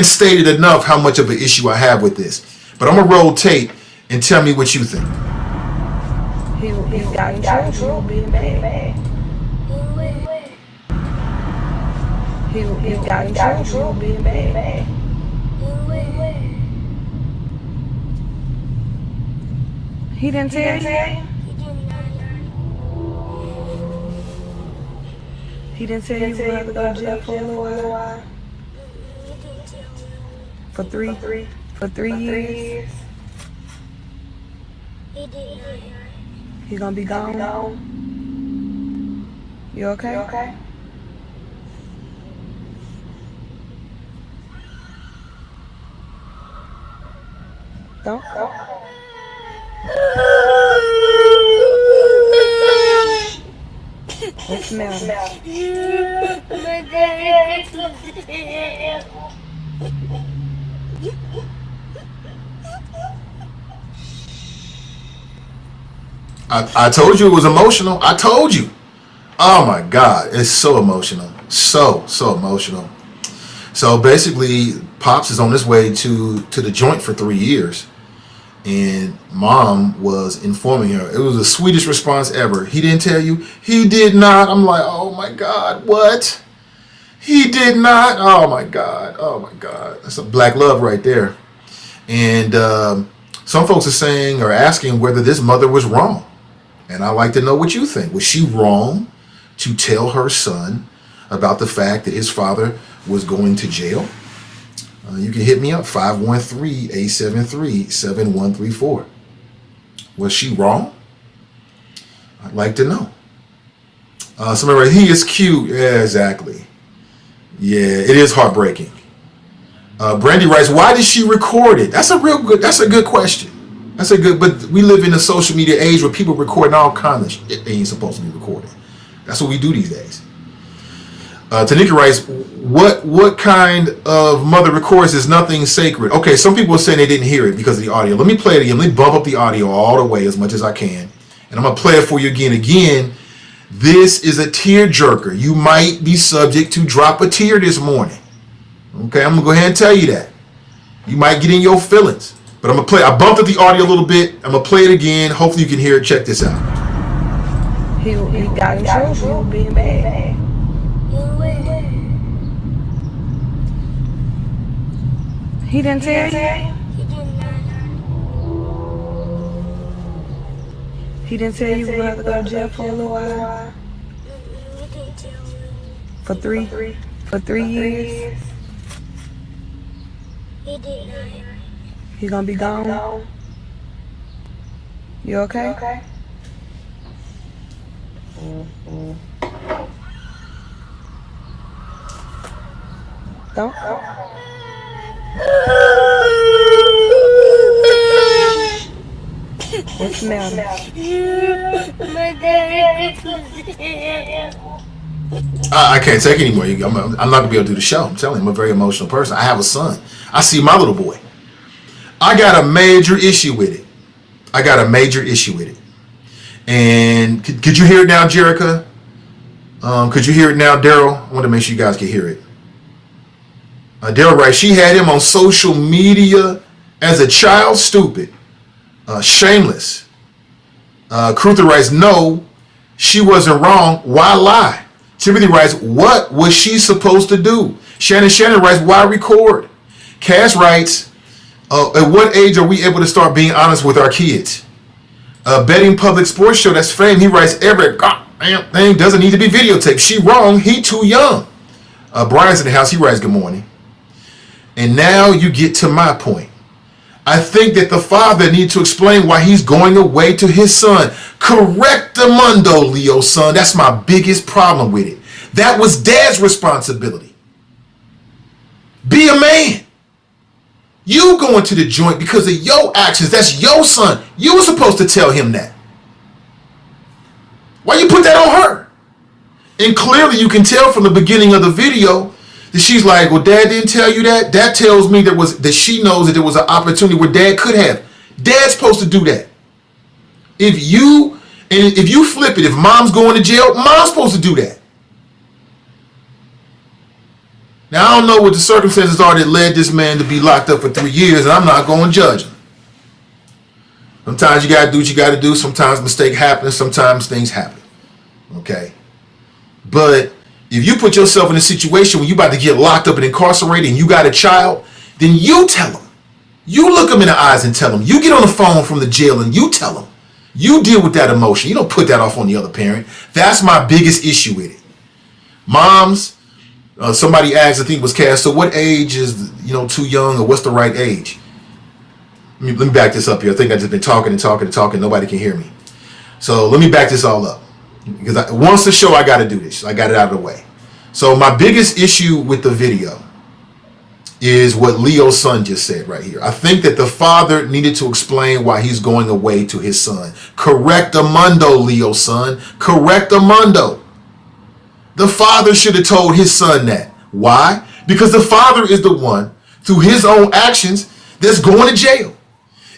state it enough how much of an issue I have with this. But I'm going to roll tape and tell me what you think. He got in trouble being bad. He got in trouble being bad. He didn't tell you? He didn't tell you we'll have to go to jail for a little while? For three years? He's gonna be gone? You okay? Don't. What's the matter? I told you it was emotional. I told you. Oh my God, it's so emotional. So emotional. So basically, Pops is on his way to the joint for 3 years. And Mom was informing her. It was the sweetest response ever. He didn't tell you? He did not. I'm like, oh my God, what? He did not? Oh my God. Oh my God. That's a black love right there. And some folks are saying or asking whether this mother was wrong. And I'd like to know what you think. Was she wrong to tell her son about the fact that his father was going to jail? You can hit me up, 513-873-7134. Was she wrong? I'd like to know. Somebody writes, he is cute. Yeah, exactly. Yeah, it is heartbreaking. Brandy writes, why did she record it? That's a good question. But we live in a social media age where people recording all kinds of shit. It ain't supposed to be recorded. That's what we do these days. Tanika writes, what kind of mother records is nothing sacred? Okay, some people are saying they didn't hear it because of the audio. Let me play it again. Let me bump up the audio all the way as much as I can. And I'm going to play it for you again. Again, this is a tear jerker. You might be subject to drop a tear this morning. Okay, I'm going to go ahead and tell you that. You might get in your feelings. But I'm going to play. I bumped up the audio a little bit. I'm going to play it again. Hopefully you can hear it. Check this out. He got in trouble for being bad. He didn't tell you? He didn't tell you we have to go to jail for a little while? For three years? He did not. He gonna be gone? You okay? Don't. What's the matter? My dad. I can't take it anymore. I'm not going to be able to do the show. I'm telling you, I'm a very emotional person. I have a son. I see my little boy. I got a major issue with it. And could you hear it now, Jerica? Could you hear it now, Daryl? I want to make sure you guys can hear it. Daryl writes, she had him on social media as a child, stupid, shameless. Cruther writes, no, she wasn't wrong. Why lie? Timothy writes, what was she supposed to do? Shannon writes, why record? Cass writes, at what age are we able to start being honest with our kids? Betting public sports show, that's fame. He writes, every goddamn thing doesn't need to be videotaped. She wrong. He too young. Brian's in the house. He writes, good morning. And now you get to my point. I think that the father needs to explain why he's going away to his son. Correctamundo, Leo's son. That's my biggest problem with it. That was dad's responsibility. Be a man. You going to the joint because of your actions. That's your son. You were supposed to tell him that. Why you put that on her? And clearly you can tell from the beginning of the video that she's like, well, dad didn't tell you that. That tells me that she knows that there was an opportunity where dad could have. Dad's supposed to do that. If you flip it, if mom's going to jail, mom's supposed to do that. Now, I don't know what the circumstances are that led this man to be locked up for 3 years, and I'm not going to judge him. Sometimes you got to do what you got to do. Sometimes mistake happens. Sometimes things happen. Okay? But if you put yourself in a situation where you're about to get locked up and incarcerated and you got a child, then you tell them. You look them in the eyes and tell them. You get on the phone from the jail and you tell them. You deal with that emotion. You don't put that off on the other parent. That's my biggest issue with it. Moms, somebody asked, I think it was Cass, so what age is, too young, or what's the right age? Let me back this up here. I think I've just been talking. Nobody can hear me. So let me back this all up. Because once the show, I got to do this. I got it out of the way. So my biggest issue with the video is what Leo's son just said right here. I think that the father needed to explain why he's going away to his son. Correctamundo, Leo's son. Correctamundo. The father should have told his son that. Why? Because the father is the one, through his own actions, that's going to jail.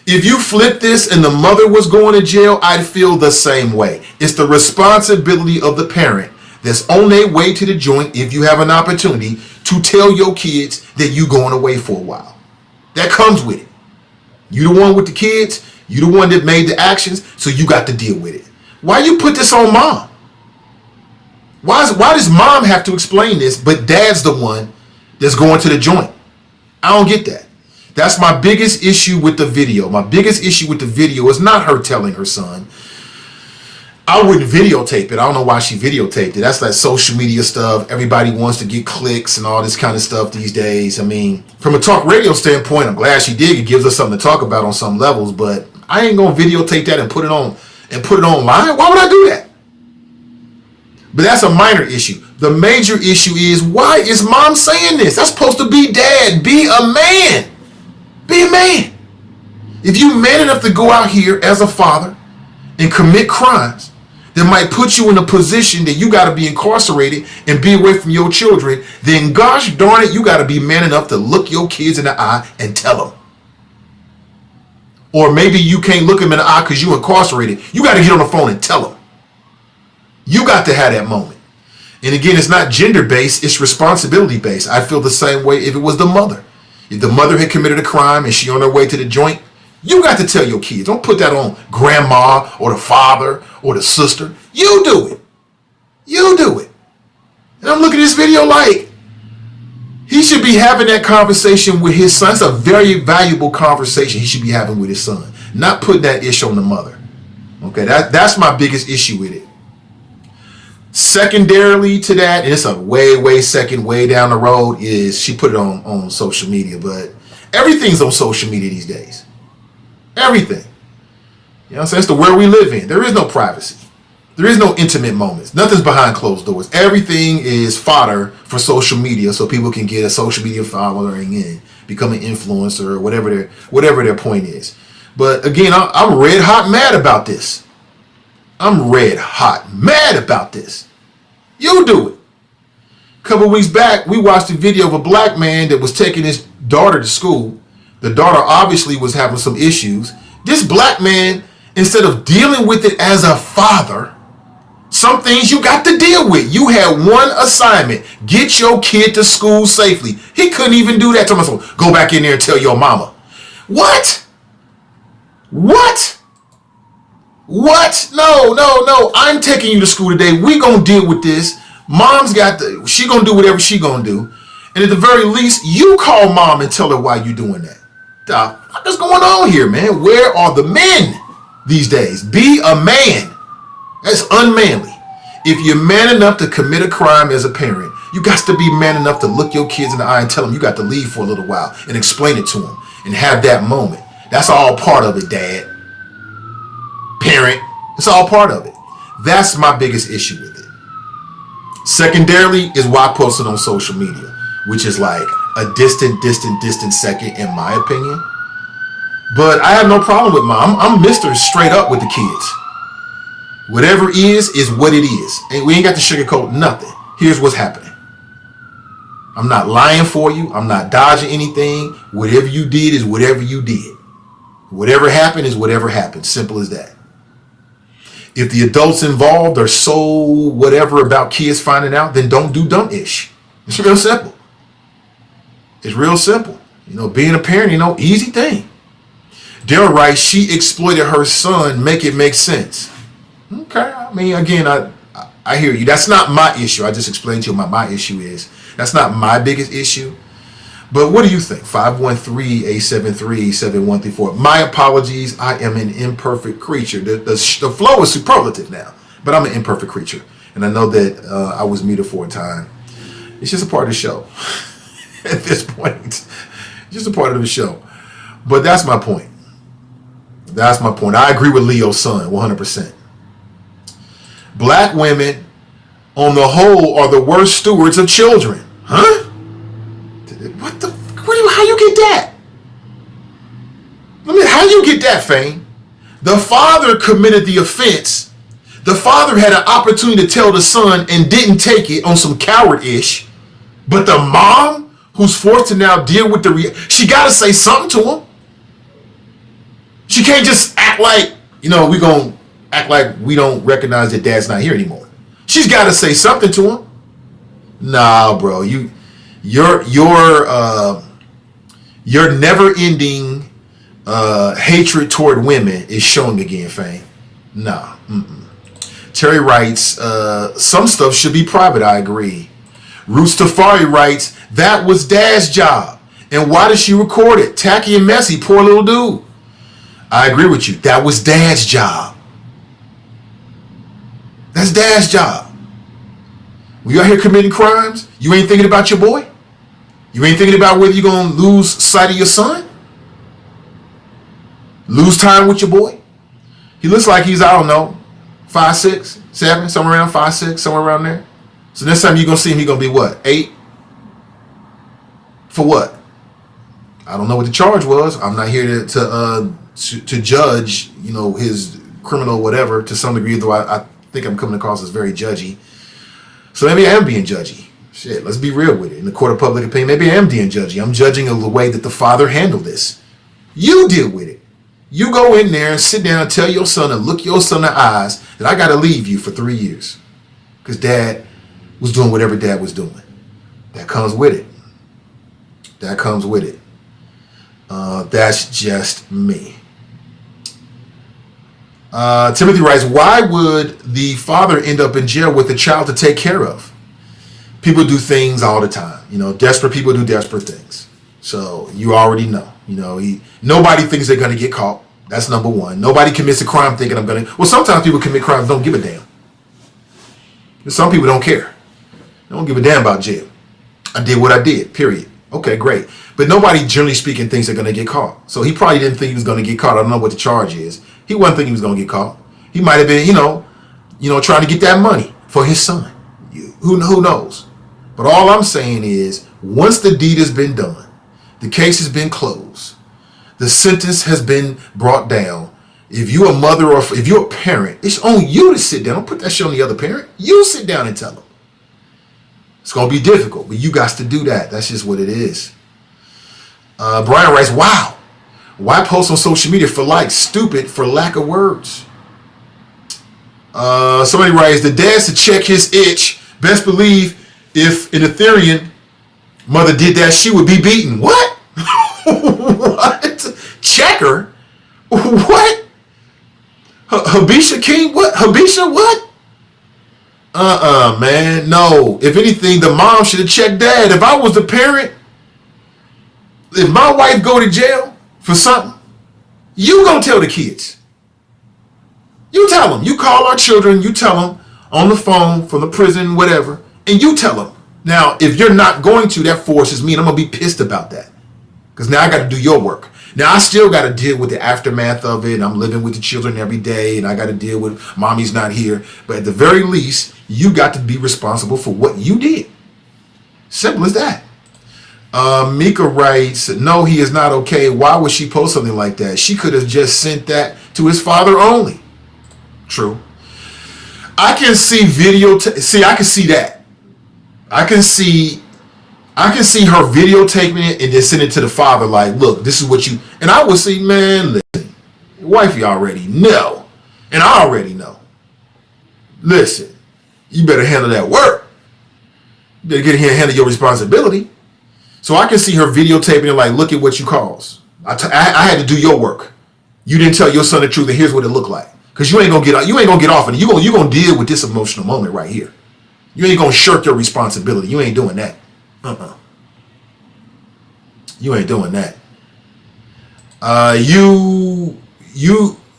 If you flip this and the mother was going to jail, I'd feel the same way. It's the responsibility of the parent that's on their way to the joint, if you have an opportunity, to tell your kids that you going away for a while. That comes with it. You the one with the kids, you the one that made the actions, so you got to deal with it. Why you put this on mom? Why does mom have to explain this, but dad's the one that's going to the joint? I don't get that. That's my biggest issue with the video. My biggest issue with the video is not her telling her son. I wouldn't videotape it. I don't know why she videotaped it. That's that social media stuff. Everybody wants to get clicks and all this kind of stuff these days. I mean, from a talk radio standpoint, I'm glad she did. It gives us something to talk about on some levels, but I ain't gonna videotape that and put it online. Why would I do that? But that's a minor issue. The major issue is, why is mom saying this? That's supposed to be dad. Be a man. Be a man. If you man enough to go out here as a father and commit crimes that might put you in a position that you got to be incarcerated and be away from your children, then gosh darn it, you got to be man enough to look your kids in the eye and tell them. Or maybe you can't look them in the eye because you're incarcerated. You got to get on the phone and tell them. You got to have that moment. And again, it's not gender-based, it's responsibility-based. I feel the same way if it was the mother. If the mother had committed a crime and she on her way to the joint, you got to tell your kids. Don't put that on grandma or the father or the sister. You do it. You do it. And I'm looking at this video like, he should be having that conversation with his son. It's a very valuable conversation he should be having with his son. Not putting that issue on the mother. Okay, that's my biggest issue with it. Secondarily to that, and it's a way down the road, is she put it on social media. But everything's on social media these days. Everything. You know what I'm saying? It's the world we live in. There is no privacy. There is no intimate moments. Nothing's behind closed doors. Everything is fodder for social media so people can get a social media following and become an influencer or whatever their point is. But again, I'm red hot mad about this. I'm red hot mad about this. You do it. A couple weeks back, we watched a video of a black man that was taking his daughter to school. The daughter obviously was having some issues. This black man, instead of dealing with it as a father, some things you got to deal with. You had one assignment: get your kid to school safely. He couldn't even do that to myself. Go back in there and tell your mama. What? What? What? No. I'm taking you to school today. We gonna deal with this. Mom's she gonna do whatever she gonna do. And at the very least, you call mom and tell her why you doing that. What's going on here, man? Where are the men these days? Be a man. That's unmanly. If you're man enough to commit a crime as a parent, you got to be man enough to look your kids in the eye and tell them you got to leave for a little while and explain it to them and have that moment. That's all part of it, dad. Parent. It's all part of it. That's my biggest issue with it. Secondarily is why I posted on social media, which is like a distant second in my opinion. But I have no problem with mom. I'm Mr. Straight up with the kids. Whatever is what it is. And we ain't got to sugarcoat nothing. Here's what's happening. I'm not lying for you. I'm not dodging anything. Whatever you did is whatever you did. Whatever happened is whatever happened. Simple as that. If the adults involved are so whatever about kids finding out, then don't do dumb-ish. It's real simple. It's real simple. You know, being a parent, easy thing. Daryl writes, she exploited her son, make it make sense. Okay, I mean, again, I hear you. That's not my issue. I just explained to you what my issue is. That's not my biggest issue. But what do you think? 513-873-7134. My apologies. I am an imperfect creature. The flow is superlative now, but I'm an imperfect creature. And I know that I was muted for a time. It's just a part of the show at this point. It's just a part of the show. But that's my point. That's my point. I agree with Leo's son 100%. Black women, on the whole, are the worst stewards of children. Huh? How you get that? How you get that, Fane? The father committed the offense. The father had an opportunity to tell the son and didn't take it on some coward-ish. But the mom, who's forced to now deal with she got to say something to him. She can't just act like, we gonna act like we don't recognize that dad's not here anymore. She's got to say something to him. Nah, bro, your never-ending hatred toward women is showing again, Fame. Nah. Terry writes, some stuff should be private. I agree. Roots Tafari writes, that was Dad's job. And why did she record it? Tacky and messy, poor little dude. I agree with you. That was Dad's job. That's Dad's job. When you're out here committing crimes, you ain't thinking about your boy? You ain't thinking about whether you're going to lose sight of your son? Lose time with your boy? He looks like he's, I don't know, 5'6", 7, somewhere around 5'6", somewhere around there. So next time you're going to see him, he's going to be what, 8? For what? I don't know what the charge was. I'm not here to judge, his criminal whatever to some degree, though I think I'm coming across as very judgy. So maybe I am being judgy. Shit, let's be real with it. In the court of public opinion, maybe I am being judgy. I'm judging the way that the father handled this. You deal with it. You go in there and sit down and tell your son and look your son in the eyes that I got to leave you for 3 years. Because dad was doing whatever dad was doing. That comes with it. That comes with it. That's just me. Timothy writes, why would the father end up in jail with the child to take care of? People do things all the time. Desperate people do desperate things. So you already know. Nobody thinks they're going to get caught. That's number one. Nobody commits a crime thinking I'm going to. Well, sometimes people commit crimes, don't give a damn. Some people don't care. They don't give a damn about jail. I did what I did, period. Okay, great. But nobody, generally speaking, thinks they're going to get caught. So he probably didn't think he was going to get caught. I don't know what the charge is. He wasn't thinking he was going to get caught. He might have been, trying to get that money for his son. Who knows? But all I'm saying is, once the deed has been done, the case has been closed, the sentence has been brought down. If you're a mother or if you're a parent, it's on you to sit down. Don't put that shit on the other parent. You sit down and tell them. It's going to be difficult, but you got to do that. That's just what it is. Brian writes, wow, why post on social media for likes? Stupid for lack of words. Somebody writes, the dad's to check his itch. Best believe if an Ethereum mother did that, she would be beaten. What? What? Checker? What? Habisha King? What? Habisha what? Man. No. If anything, the mom should have checked dad. If I was the parent, if my wife go to jail for something, you gonna tell the kids. You tell them. You call our children. You tell them on the phone from the prison, whatever, and you tell them. Now, if you're not going to, that forces me, and I'm gonna be pissed about that, because now I got to do your work. Now I still got to deal with the aftermath of it. I'm living with the children every day, and I got to deal with mommy's not here. But at the very least, you got to be responsible for what you did. Simple as that. Mika writes, no, he is not okay. Why would she post something like that? She could have just sent that to his father only. True. I can see video. I can see that. I can see her videotaping it and then send it to the father like, look, this is what you... And I would say, man, listen, wifey already know. And I already know. Listen, you better handle that work. You better get in here and handle your responsibility. So I can see her videotaping it like, look at what you caused. I had to do your work. You didn't tell your son the truth, and here's what it looked like. Because you ain't gonna get off, and you're gonna deal with this emotional moment right here. You ain't gonna shirk your responsibility. You ain't doing that. You ain't doing that.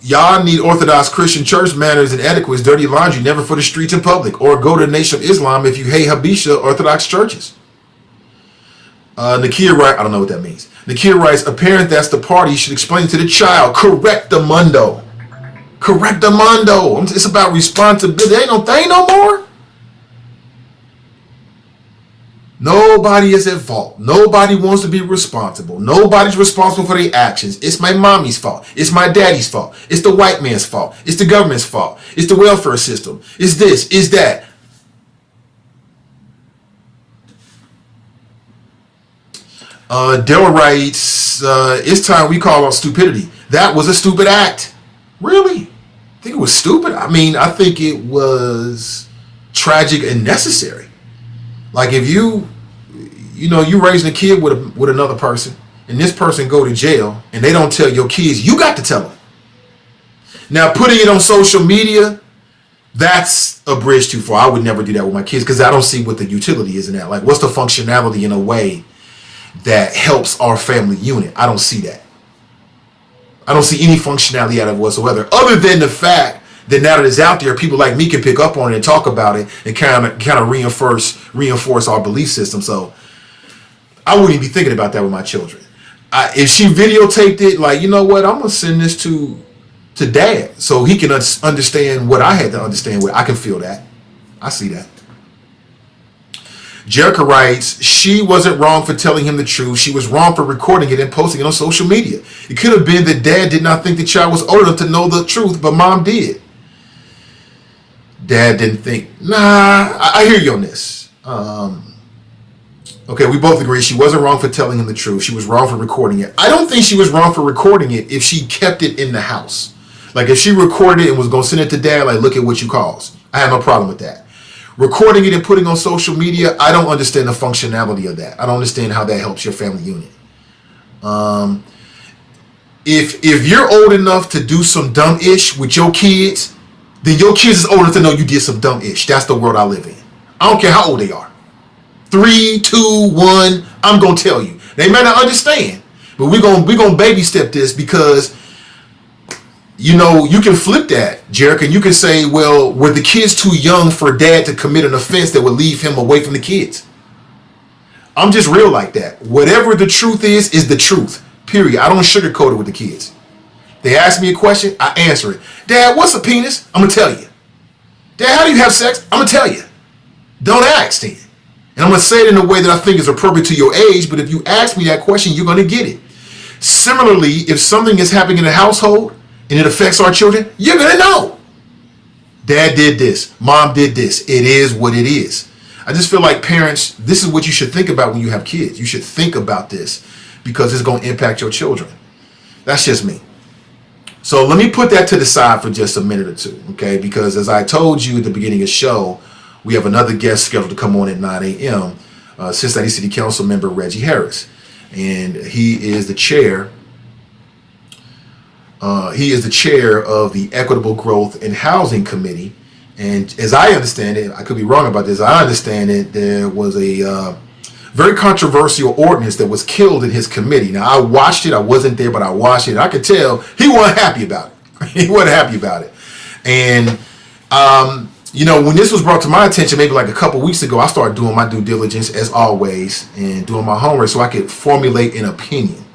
Y'all need Orthodox Christian church manners and etiquette, dirty laundry, never for the streets in public, or go to the Nation of Islam if you hate Habisha Orthodox churches. Nakia writes, I don't know what that means. Nakia writes, a parent that's the party should explain to the child, correct the mundo. Correct the mundo. It's about responsibility. Ain't no thing no more. Nobody is at fault. Nobody wants to be responsible. Nobody's responsible for their actions. It's my mommy's fault. It's my daddy's fault. It's the white man's fault. It's the government's fault. It's the welfare system. It's this. It's that. Della writes, it's time we call out stupidity. That was a stupid act. Really? I think it was stupid. I mean, I think it was tragic and necessary. Like if you raising a kid with another person, and this person go to jail, and they don't tell your kids, you got to tell them. Now, putting it on social media, that's a bridge too far. I would never do that with my kids because I don't see what the utility is in that. Like, what's the functionality in a way that helps our family unit? I don't see that. I don't see any functionality out of it whatsoever, other than the fact that now that it's out there, people like me can pick up on it and talk about it and kind of reinforce our belief system. So I wouldn't even be thinking about that with my children. If she videotaped it, like, you know what, I'm gonna send this to dad so he can understand what I had to understand. What I can feel that. I see that. Jerica writes, she wasn't wrong for telling him the truth. She was wrong for recording it and posting it on social media. It could have been that dad did not think the child was old enough to know the truth, but mom did. Dad didn't think. Nah, I hear you on this. Okay, we both agree she wasn't wrong for telling him the truth. She was wrong for recording it. I don't think she was wrong for recording it if she kept it in the house. Like if she recorded it and was going to send it to dad, like, look at what you caused. I have no problem with that. Recording it and putting on social media, I don't understand the functionality of that. I don't understand how that helps your family unit. If you're old enough to do some dumb-ish with your kids, then your kids is old enough to know you did some dumb-ish. That's the world I live in. I don't care how old they are. 3, 2, 1, I'm going to tell you. They may not understand, but we're gonna baby step this because, you know, you can flip that, Jerick, and you can say, well, were the kids too young for dad to commit an offense that would leave him away from the kids? I'm just real like that. Whatever the truth is the truth, period. I don't sugarcoat it with the kids. They ask me a question, I answer it. Dad, what's a penis? I'm going to tell you. Dad, how do you have sex? I'm going to tell you. Don't ask then. And I'm going to say it in a way that I think is appropriate to your age, but if you ask me that question, you're going to get it. Similarly, if something is happening in the household and it affects our children, you're going to know. Dad did this. Mom did this. It is what it is. I just feel like parents, this is what you should think about when you have kids. You should think about this because it's going to impact your children. That's just me. So let me put that to the side for just a minute or two, okay? Because as I told you at the beginning of the show, we have another guest scheduled to come on at 9 a.m., Cincinnati City Council member Reggie Harris. And he is the chair. He is the chair of the Equitable Growth and Housing Committee. And as I understand it, I could be wrong about this, I understand it, there was a very controversial ordinance that was killed in his committee. Now, I watched it. I wasn't there, but I watched it. I could tell he wasn't happy about it. He wasn't happy about it. And, you know, when this was brought to my attention, maybe like a couple weeks ago, I started doing my due diligence, as always, and doing my homework so I could formulate an opinion.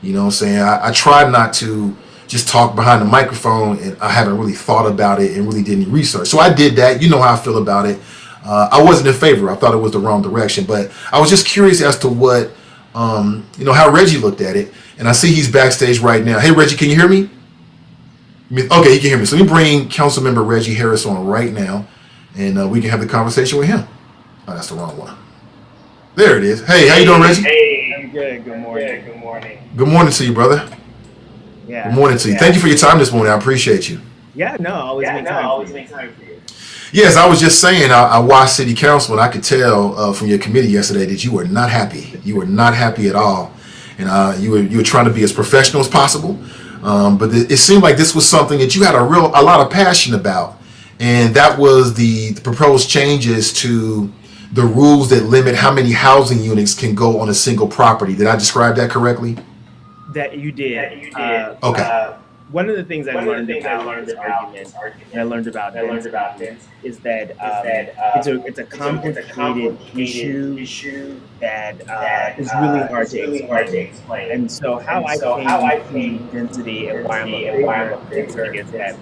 You know what I'm saying? I tried not to just talk behind the microphone, and I haven't really thought about it and really did any research. So I did that. You know how I feel about it. I wasn't in favor. I thought it was the wrong direction, but I was just curious as to what, you know, how Reggie looked at it. And I see he's backstage right now. Hey, Reggie, can you hear me? Okay, he can hear me. So let me bring Councilmember Reggie Harris on right now, and we can have the conversation with him. Oh, that's the wrong one. There it is. Hey, how you doing, Reggie? Hey, I'm good. Good morning. Good morning. Good morning to you, brother. Yeah. Good morning to you. Thank you for your time this morning. I appreciate you. Yeah, no, always make time for you. Yes, I was just saying, I watched City Council, and I could tell from your committee yesterday that you were not happy. You were not happy at all, and you were trying to be as professional as possible. But it seemed like this was something that you had a lot of passion about, and that was the proposed changes to the rules that limit how many housing units can go on a single property. Did I describe that correctly? That you did. Okay. One of the things I learned about this argument, and I learned about this, is that it's a complicated issue that is really hard to explain. And so how I came to density and why I'm a favor against that,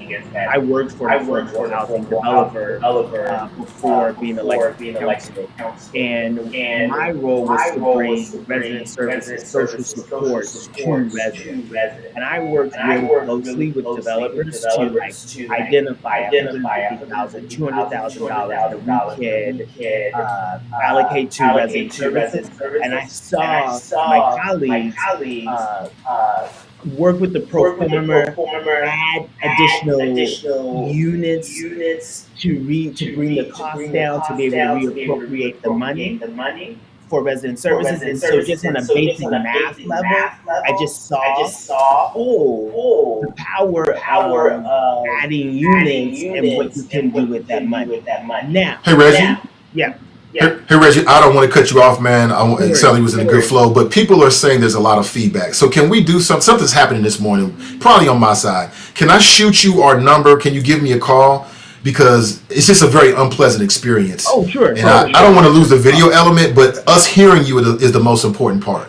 I worked for an affordable housing developer before being elected to council. And my role was to bring resident services, social support to residents. And I worked really closely with developers to identify $150,000, $200,000 that we could allocate to resident services. And I saw my colleagues work with the pro forma, add additional units to bring the cost down to be able to reappropriate the money for resident services. And so just on a basic math level, I just saw, oh, the power of adding units and what you can do with that money. Now, Hey, Reggie. yeah, Hey, Reggie, I don't want to cut you off, man. no It sounded like worries. you was in a good flow, but people are saying there's a lot of feedback. So can we do something's happening this morning, probably on my side. Can I shoot you our number? Can you give me a call? Because it's just a very unpleasant experience. Oh, sure. And I don't want to lose the video element, but us hearing you is the most important part.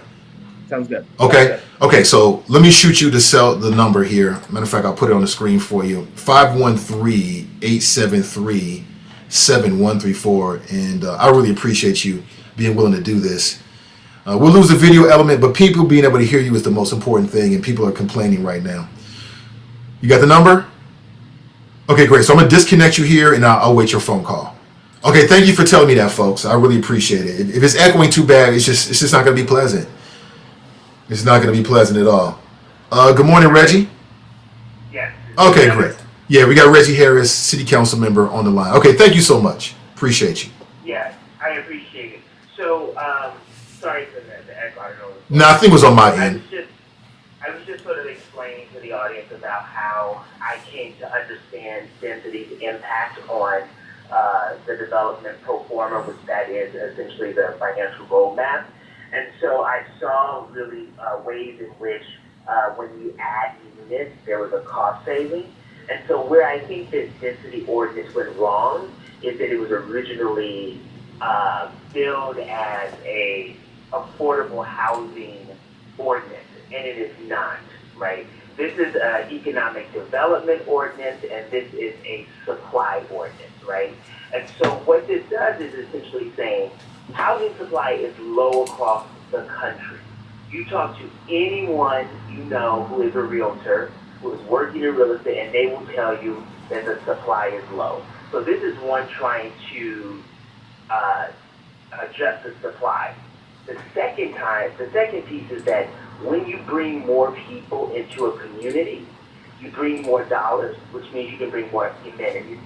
Sounds good. Okay. Okay, so let me shoot you the number here. Matter of fact, I'll put it on the screen for you. 513-873-7134. And I really appreciate you being willing to do this. We'll lose the video element, but people being able to hear you is the most important thing, and people are complaining right now. You got the number? Okay, great. So I'm going to disconnect you here, and I'll wait your phone call. Okay, thank you for telling me that, folks. I really appreciate it. If it's echoing too bad, it's just not going to be pleasant. It's not going to be pleasant at all. Good morning, Reggie. Yes. Okay, great. Yeah, we got Reggie Harris, City Council member, on the line. Okay, thank you so much. Appreciate you. Yeah, I appreciate it. So, sorry for the echo. I don't know. Nothing was on my end. I was just sort of explaining to the audience about how I came to understand density's impact on the development pro forma, which that is essentially the financial roadmap. And so I saw really ways in which when you add units, there was a cost saving. And so where I think this density ordinance went wrong is that it was originally billed as a affordable housing ordinance, and it is not, right? This is an economic development ordinance, and this is a supply ordinance, right? And so what this does is essentially saying housing supply is low across the country. You talk to anyone you know who is a realtor, who is working in real estate, and they will tell you that the supply is low. So this is one trying to adjust the supply. The second piece is that when you bring more people into a community, you bring more dollars, which means you can bring more amenities.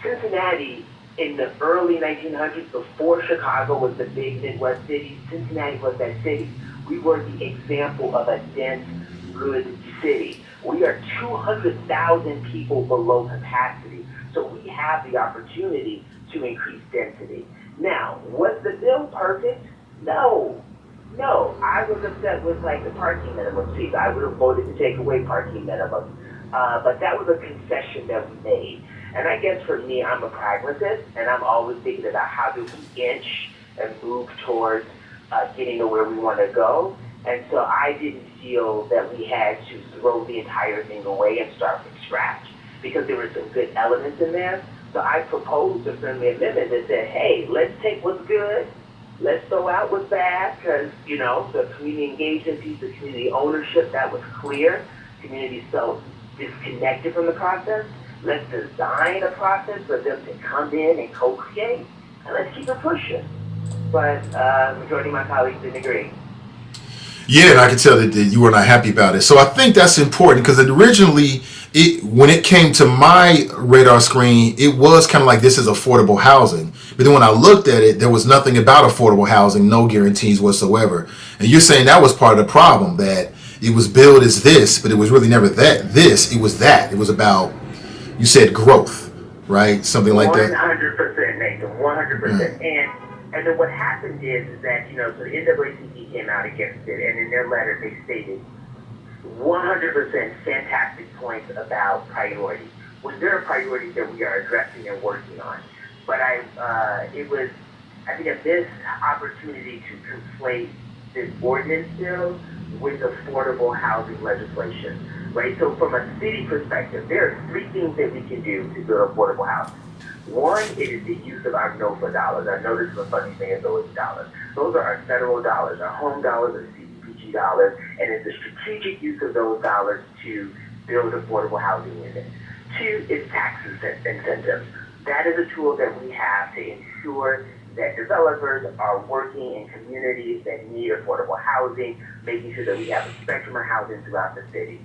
Cincinnati, in the early 1900s, before Chicago was the big Midwest city, Cincinnati was that city. We were the example of a dense, good city. We are 200,000 people below capacity, so we have the opportunity to increase density. Now, was the bill perfect? No. I was upset with the parking minimum fees. I would have voted to take away parking minimum. But that was a concession that we made. And I guess for me, I'm a pragmatist, and I'm always thinking about how do we inch and move towards getting to where we want to go. And so I didn't feel that we had to throw the entire thing away and start from scratch, because there were some good elements in there. So I proposed a friendly amendment that said, hey, let's take what's good, let's throw out what's bad, because, the community engagement piece, the community ownership, that was clear. Community felt disconnected from the process. Let's design a process for them to come in and co-create, and let's keep it pushing. But the majority of my colleagues didn't agree. Yeah, and I can tell that you were not happy about it. So I think that's important, because originally, when it came to my radar screen, it was kind of like, this is affordable housing. But then when I looked at it, there was nothing about affordable housing, no guarantees whatsoever. And you're saying that was part of the problem, that it was billed as this, but it was really never it was that. It was about, you said, growth, right? Something like that. 100%, Nathan, 100%. And then what happened is that, so the NAACP came out against it, and in their letter they stated 100% fantastic points about priorities. Well, there are priorities that we are addressing and working on. But it was, I think, a missed opportunity to conflate this ordinance bill with affordable housing legislation, right? So from a city perspective, there are three things that we can do to build affordable housing. One is the use of our NOFA dollars. I know this is a funny thing, ability dollars. Those are our federal dollars, our home dollars, our CDBG dollars, and it's the strategic use of those dollars to build affordable housing units. Two is tax incentives. That is a tool that we have to ensure that developers are working in communities that need affordable housing, making sure that we have a spectrum of housing throughout the city.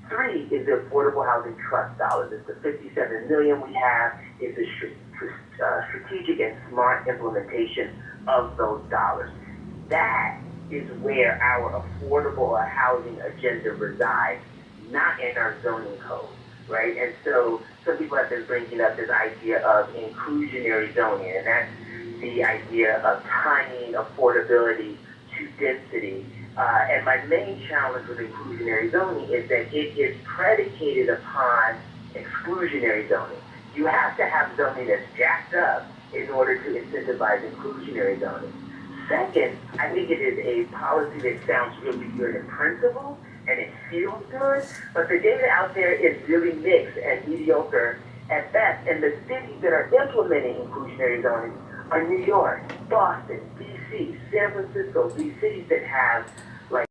3 is the Affordable Housing Trust dollars. It's the $57 million we have. It's a strategic and smart implementation of those dollars. That is where our affordable housing agenda resides, not in our zoning code, right? And so some people have been bringing up this idea of inclusionary zoning, and that's the idea of tying affordability to density. And my main challenge with inclusionary zoning is that it is predicated upon exclusionary zoning. You have to have zoning that's jacked up in order to incentivize inclusionary zoning. Second, I think it is a policy that sounds really good in principle and it feels good, but the data out there is really mixed and mediocre at best. And the cities that are implementing inclusionary zoning are New York, Boston, DC, San Francisco, these cities that have like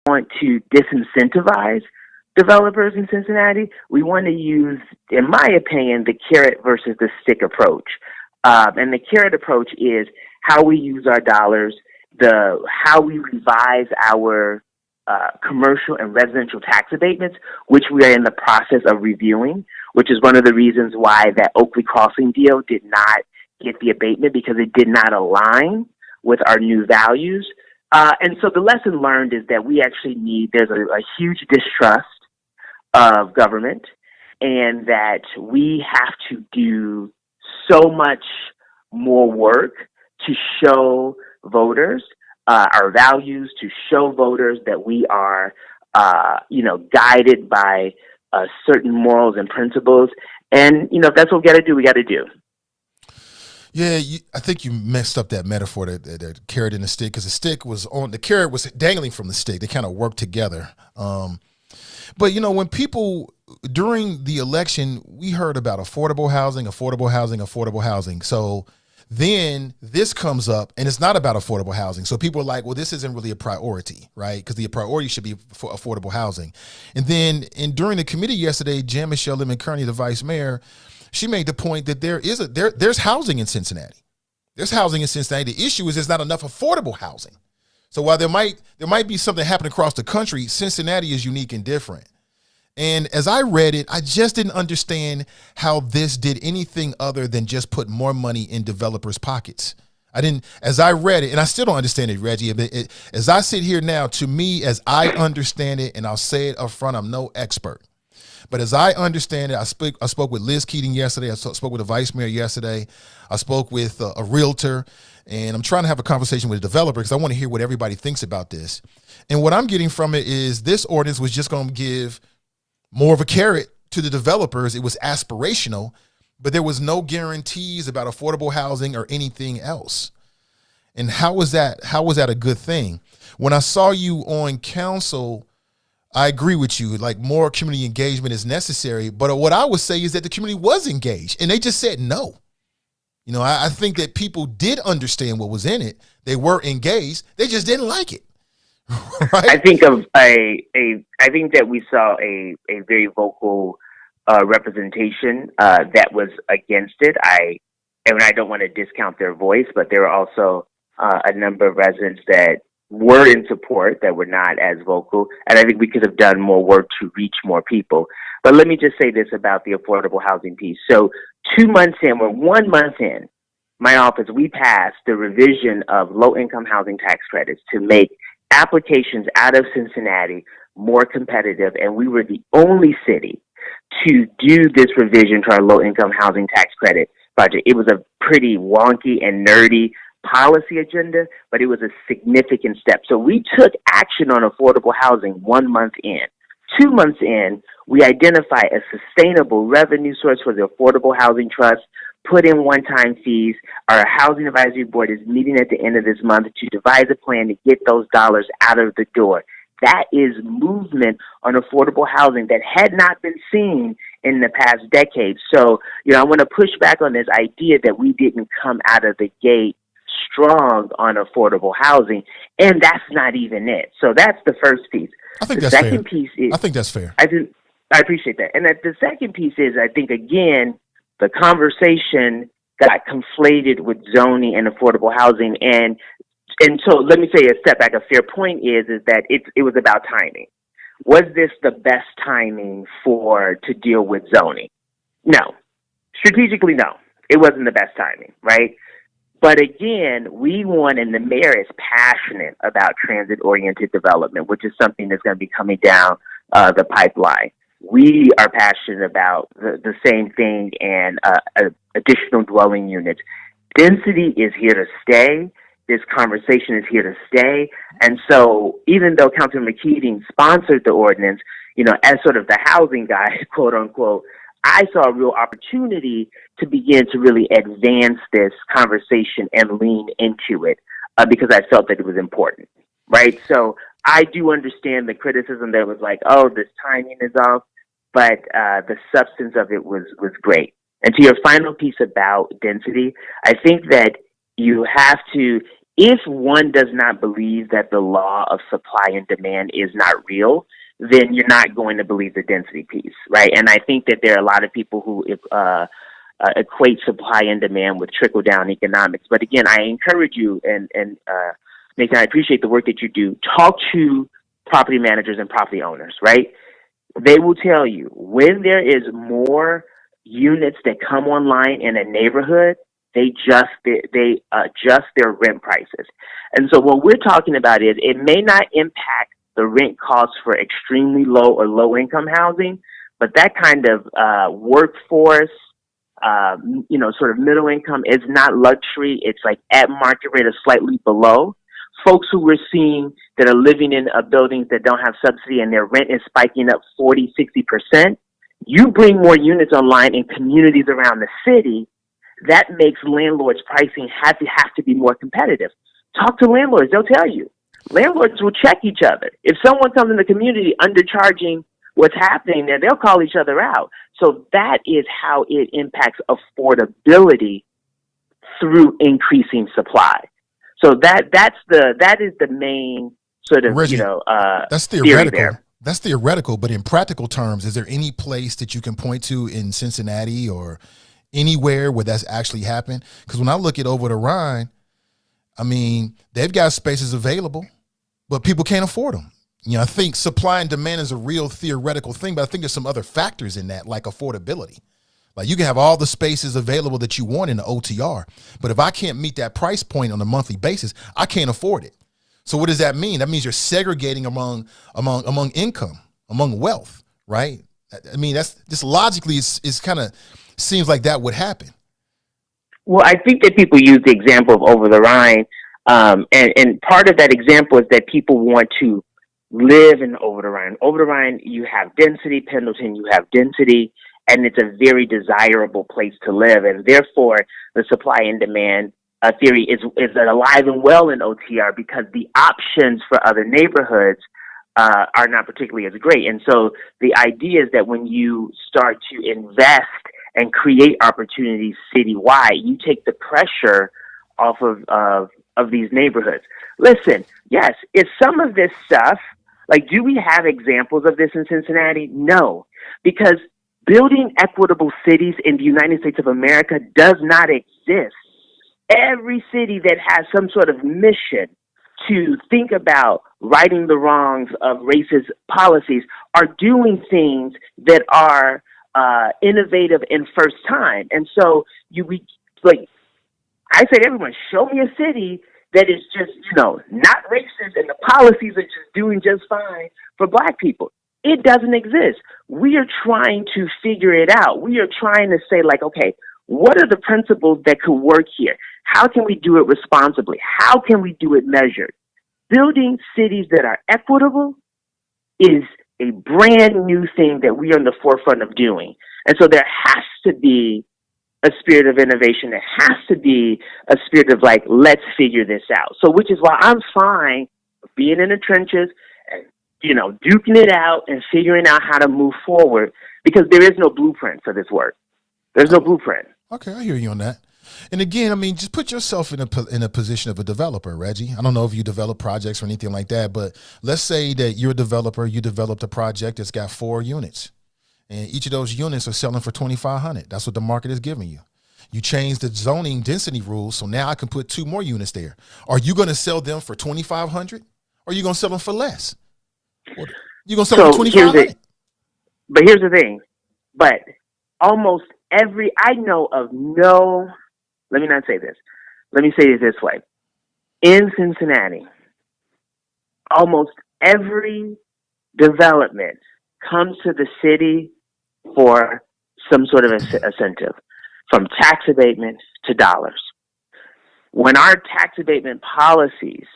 want to disincentivize developers in Cincinnati. We want to use, in my opinion, the carrot versus the stick approach. And the carrot approach is how we use our dollars, how we revise our commercial and residential tax abatements, which we are in the process of reviewing, which is one of the reasons why that Oakley Crossing deal did not get the abatement, because it did not align with our new values. And so the lesson learned is that we actually there's a huge distrust of government, and that we have to do so much more work to show voters our values, to show voters that we are, guided by certain morals and principles. And, if that's what we got to do, we got to do. Yeah, I think you messed up that metaphor, that carrot and the stick, because the carrot was dangling from the stick. They kind of worked together. But, when people, during the election, we heard about affordable housing. So then this comes up, and it's not about affordable housing. So people are like, well, this isn't really a priority, right? Because the priority should be for affordable housing. And then during the committee yesterday, Jan Michelle Lemon Kearney, the vice mayor, she made the point that there's housing in Cincinnati. There's housing in Cincinnati. The issue is there's not enough affordable housing. So while there might be something happening across the country, Cincinnati is unique and different. And as I read it, I just didn't understand how this did anything other than just put more money in developers' pockets. As I read it, and I still don't understand it, Reggie, as I sit here now, to me, as I understand it, and I'll say it up front, I'm no expert. But as I understand it, I spoke with Liz Keating yesterday. I spoke with the vice mayor yesterday. I spoke with a realtor, and I'm trying to have a conversation with a developer because I want to hear what everybody thinks about this. And what I'm getting from it is this ordinance was just going to give more of a carrot to the developers. It was aspirational, but there was no guarantees about affordable housing or anything else. And how was that a good thing? When I saw you on council, I agree with you, like more community engagement is necessary. But what I would say is that the community was engaged and they just said no. I think that people did understand what was in it. They were engaged. They just didn't like it. Right? I think that we saw a very vocal representation that was against it. I don't want to discount their voice, but there were also a number of residents that were in support that were not as vocal, and I think we could have done more work to reach more people. But let me just say this about the affordable housing piece. So 1 month in, my office, we passed the revision of low-income housing tax credits to make applications out of Cincinnati more competitive, and we were the only city to do this revision to our low-income housing tax credit project. It was a pretty wonky and nerdy policy agenda, but it was a significant step. So we took action on affordable housing 1 month in. 2 months in, we identify a sustainable revenue source for the Affordable Housing Trust, put in one-time fees. Our Housing Advisory Board is meeting at the end of this month to devise a plan to get those dollars out of the door. That is movement on affordable housing that had not been seen in the past decade. So, I want to push back on this idea that we didn't come out of the gate strong on affordable housing, and that's not even it. So that's the first piece. I think the that's second fair. piece is, I think that's fair. I think I appreciate that. And that the second piece is, I think, again, the conversation got conflated with zoning and affordable housing. And so let me say a step back. A fair point is that it was about timing. Was this the best timing to deal with zoning? No. Strategically, no. It wasn't the best timing, right? But again, we want, and the mayor is passionate about transit-oriented development, which is something that's going to be coming down the pipeline. We are passionate about the same thing, and additional dwelling units. Density is here to stay. This conversation is here to stay. And so even though Councilman Keating sponsored the ordinance, as sort of the housing guy, quote unquote, I saw a real opportunity to begin to really advance this conversation and lean into it because I felt that it was important, right? So I do understand the criticism that was like, oh, this timing is off, but the substance of it was great. And to your final piece about density, I think that you have to, if one does not believe that the law of supply and demand is not real, then you're not going to believe the density piece, right? And I think that there are a lot of people who equate supply and demand with trickle-down economics. But again, I encourage you, and Nathan, I appreciate the work that you do. Talk to property managers and property owners, right? They will tell you when there is more units that come online in a neighborhood, they adjust their rent prices. And so what we're talking about is it may not impact the rent costs for extremely low or low income housing, but that kind of workforce, sort of middle income is not luxury. It's like at market rate or slightly below. Folks who we're seeing that are living in buildings that don't have subsidy and their rent is spiking up 40, 60%. You bring more units online in communities around the city, that makes landlords' pricing have to be more competitive. Talk to landlords. They'll tell you. Landlords will check each other. If someone comes in the community undercharging what's happening there, they'll call each other out. So that is how it impacts affordability through increasing supply. So that is the main sort of, Reggie, that's theoretical. There. That's theoretical, but in practical terms, is there any place that you can point to in Cincinnati or anywhere where that's actually happened? Because when I look at over the Rhine, I mean, they've got spaces available, but people can't afford them. I think supply and demand is a real theoretical thing, but I think there's some other factors in that, like affordability. Like you can have all the spaces available that you want in the OTR, but if I can't meet that price point on a monthly basis, I can't afford it. So what does that mean? That means you're segregating among income, among wealth, right? I mean, that's just logically is kind of seems like that would happen. Well, I think that people use the example of over the Rhine, and part of that example is that people want to live in over the Rhine. Over the Rhine, you have density. Pendleton, you have density, and it's a very desirable place to live. And therefore, the supply and demand theory is alive and well in OTR because the options for other neighborhoods are not particularly as great. And so the idea is that when you start to invest and create opportunities citywide, you take the pressure off of these neighborhoods. Listen, yes, is some of this stuff, like, do we have examples of this in Cincinnati? No, because building equitable cities in the United States of America does not exist. Every city that has some sort of mission to think about righting the wrongs of racist policies are doing things that are innovative and first time. And so I say to everyone, show me a city that is just, not racist and the policies are just doing just fine for Black people. It doesn't exist. We are trying to figure it out. We are trying to say, like, okay, what are the principles that could work here? How can we do it responsibly? How can we do it measured? Building cities that are equitable is a brand new thing that we are in the forefront of doing. And so there has to be a spirit of innovation. There has to be a spirit of like, let's figure this out. So which is why I'm fine being in the trenches and, duking it out and figuring out how to move forward because there is no blueprint for this work. There's no blueprint. Okay, I hear you on that. And again, I mean, just put yourself in a position of a developer, Reggie. I don't know if you develop projects or anything like that, but let's say that you're a developer, you developed a project that's got 4 units. and each of those units are selling for $2,500. That's what the market is giving you. You change the zoning density rules, so now I can put 2 more units there. Are you going to sell them for $2,500, or are you going to sell them for less? You're going to sell them for $2,500. But here's the thing. But almost I know of no. Let me not say this. Let me say it this way. In Cincinnati, almost every development comes to the city for some sort of incentive, from tax abatement to dollars. When our tax abatement policies,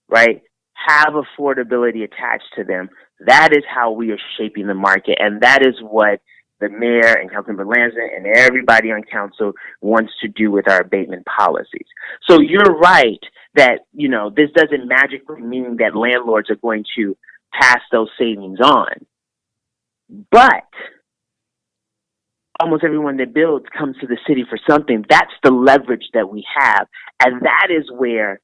right, have affordability attached to them, that is how we are shaping the market, and that is what the mayor and Councilman Lansing and everybody on council wants to do with our abatement policies. So you're right that, this doesn't magically mean that landlords are going to pass those savings on. But almost everyone that builds comes to the city for something. That's the leverage that we have. And that is where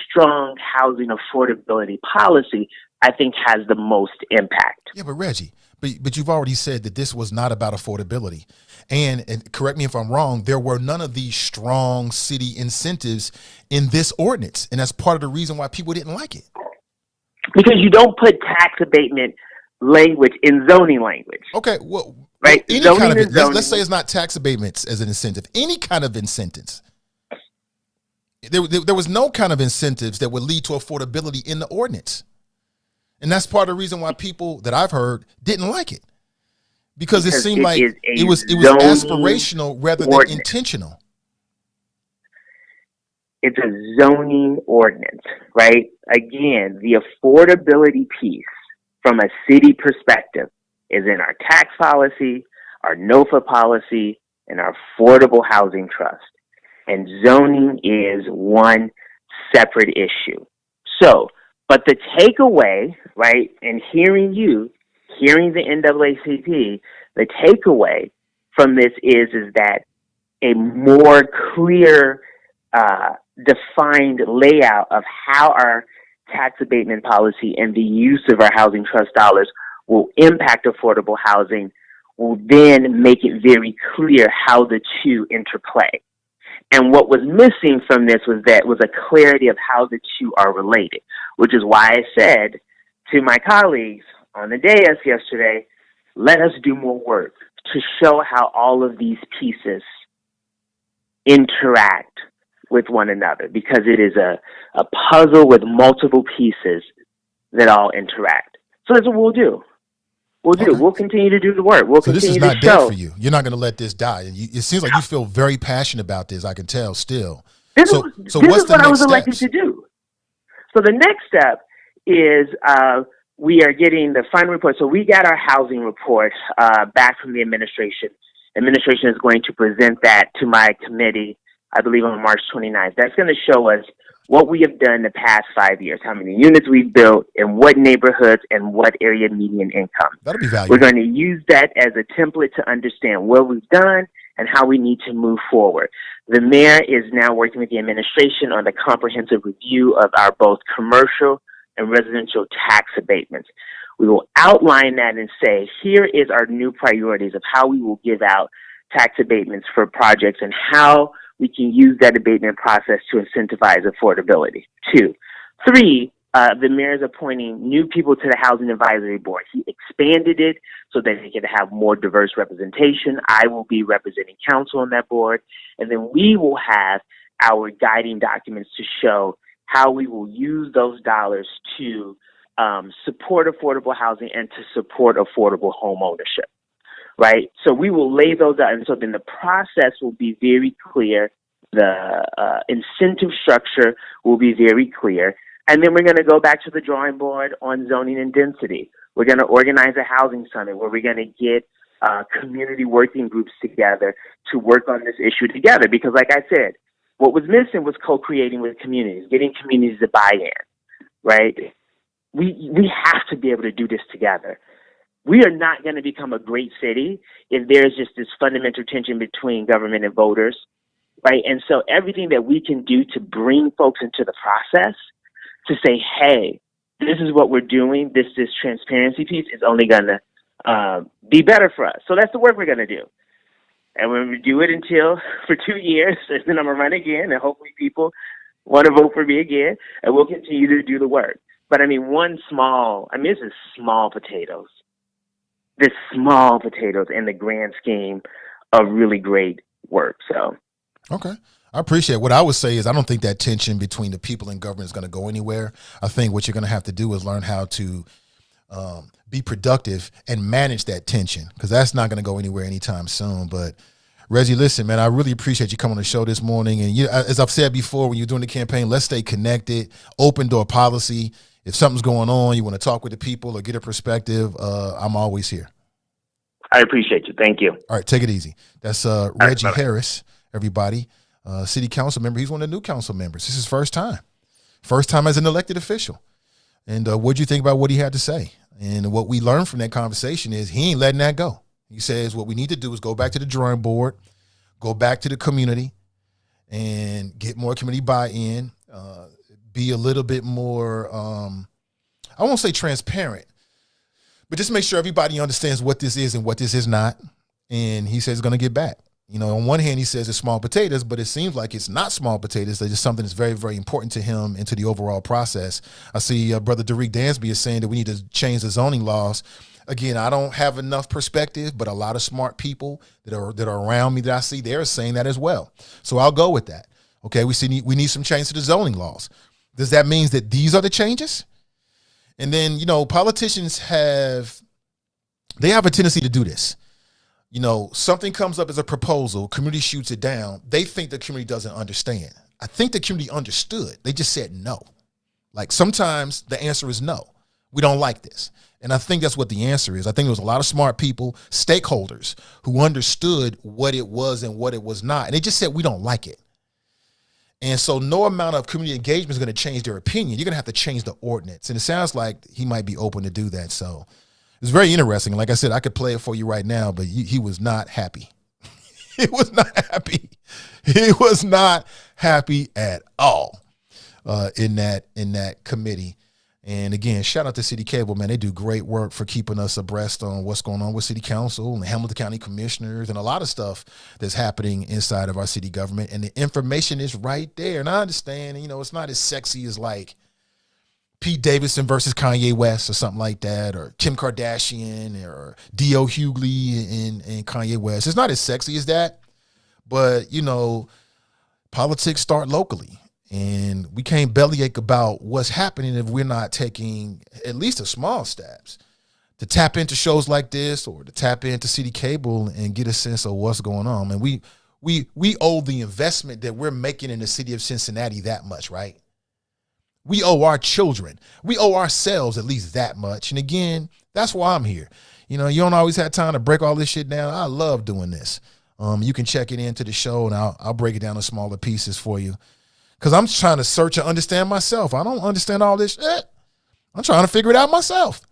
strong housing affordability policy, I think, has the most impact. Yeah, but Reggie, but you've already said that this was not about affordability. And correct me if I'm wrong, there were none of these strong city incentives in this ordinance. And that's part of the reason why people didn't like it. Because you don't put tax abatement language in zoning language. Okay, well, right? Any kind of let's say it's not tax abatements as an incentive. Any kind of incentives. There was no kind of incentives that would lead to affordability in the ordinance. And that's part of the reason why people that I've heard didn't like it. Because it seemed like it was aspirational rather than intentional. It's a zoning ordinance, right? Again, the affordability piece from a city perspective is in our tax policy, our NOFA policy, and our affordable housing trust. And zoning is one separate issue. So, but the takeaway, right, and hearing the NAACP, the takeaway from this is that a more clear, defined layout of how our tax abatement policy and the use of our housing trust dollars will impact affordable housing will then make it very clear how the two interplay. And what was missing from this was a clarity of how the two are related, which is why I said to my colleagues on the dais yesterday, let us do more work to show how all of these pieces interact with one another, because it is a puzzle with multiple pieces that all interact. So that's what we'll do. Okay. We'll continue to do the work. So this is not dead for you. You're not going to let this die. It seems like you feel very passionate about this. I can tell still. This is what I was elected to do. So the next step is we are getting the final report. So we got our housing report back from the administration. Administration is going to present that to my committee, I believe, on March 29th. That's going to show us what we have done the past 5 years, how many units we've built, in what neighborhoods, and what area median income. That'll be valuable. We're going to use that as a template to understand what we've done and how we need to move forward. The mayor is now working with the administration on the comprehensive review of our both commercial and residential tax abatements. We will outline that and say, here is our new priorities of how we will give out tax abatements for projects and how we can use that abatement process to incentivize affordability. 2. 3, the mayor is appointing new people to the Housing Advisory Board. He expanded it so that he could have more diverse representation. I will be representing council on that board. And then we will have our guiding documents to show how we will use those dollars to support affordable housing and to support affordable home ownership. Right? So we will lay those out. And so then the process will be very clear. The incentive structure will be very clear. And then we're going to go back to the drawing board on zoning and density. We're going to organize a housing summit where we're going to get community working groups together to work on this issue together. Because like I said, what was missing was co-creating with communities, getting communities to buy in, right? We have to be able to do this together. We are not going to become a great city if there's just this fundamental tension between government and voters, right? And so everything that we can do to bring folks into the process to say, hey, this is what we're doing, this transparency piece is only going to be better for us. So that's the work we're going to do. And we're going to do it for 2 years, and then I'm going to run again, and hopefully people want to vote for me again, and we'll continue to do the work. But I mean, this is small potatoes. This small potatoes in the grand scheme of really great work. So, Okay. I appreciate it. What I would say is I don't think that tension between the people and government is going to go anywhere. I think what you're going to have to do is learn how to be productive and manage that tension, because that's not going to go anywhere anytime soon. But Reggie, listen, man, I really appreciate you coming on the show this morning. And as I've said before, when you're doing the campaign, let's stay connected, open door policy. If something's going on, you want to talk with the people or get a perspective, I'm always here. I appreciate you. Thank you. All right, take it easy. That's Reggie right, Harris, everybody. City council member. He's one of the new council members. This is his first time as an elected official. And what'd you think about what he had to say? And what we learned from that conversation is he ain't letting that go. He says what we need to do is go back to the drawing board, go back to the community, and get more community buy-in, be a little bit more, I won't say transparent, but just make sure everybody understands what this is and what this is not. And he says he's going to get back. You know, on one hand, he says it's small potatoes, but it seems like it's not small potatoes. It's just something that's very, very important to him and to the overall process. I see Brother Derek Dansby is saying that we need to change the zoning laws. Again, I don't have enough perspective, but a lot of smart people that are around me that I see, they're saying that as well. So I'll go with that. Okay, we need some change to the zoning laws. Does that mean that these are the changes? And then, you know, politicians have a tendency to do this. You know, something comes up as a proposal, community shoots it down. They think the community doesn't understand. I think the community understood. They just said no. Like sometimes the answer is no. We don't like this. And I think that's what the answer is. I think there was a lot of smart people, stakeholders, who understood what it was and what it was not. And they just said, we don't like it. And so no amount of community engagement is going to change their opinion. You're going to have to change the ordinance. And it sounds like he might be open to do that. So it's very interesting. Like I said, I could play it for you right now, but he was not happy. He was not happy. He was not happy at all in that committee. And again, shout out to City Cable, man. They do great work for keeping us abreast on what's going on with City Council and Hamilton County Commissioners and a lot of stuff that's happening inside of our city government. And the information is right there. And I understand, you know, it's not as sexy as like Pete Davidson versus Kanye West or something like that, or Kim Kardashian or D.O. Hughley and Kanye West. It's not as sexy as that, but, you know, politics start locally, and we can't bellyache about what's happening if we're not taking at least a small steps to tap into shows like this or to tap into City Cable and get a sense of what's going on. And we owe the investment that we're making in the city of Cincinnati that much, right? We owe our children. We owe ourselves at least that much. And again, that's why I'm here. You know, you don't always have time to break all this shit down. I love doing this. You can check it into the show, and I'll break it down in smaller pieces for you. Because I'm trying to search and understand myself. I don't understand all this shit. I'm trying to figure it out myself.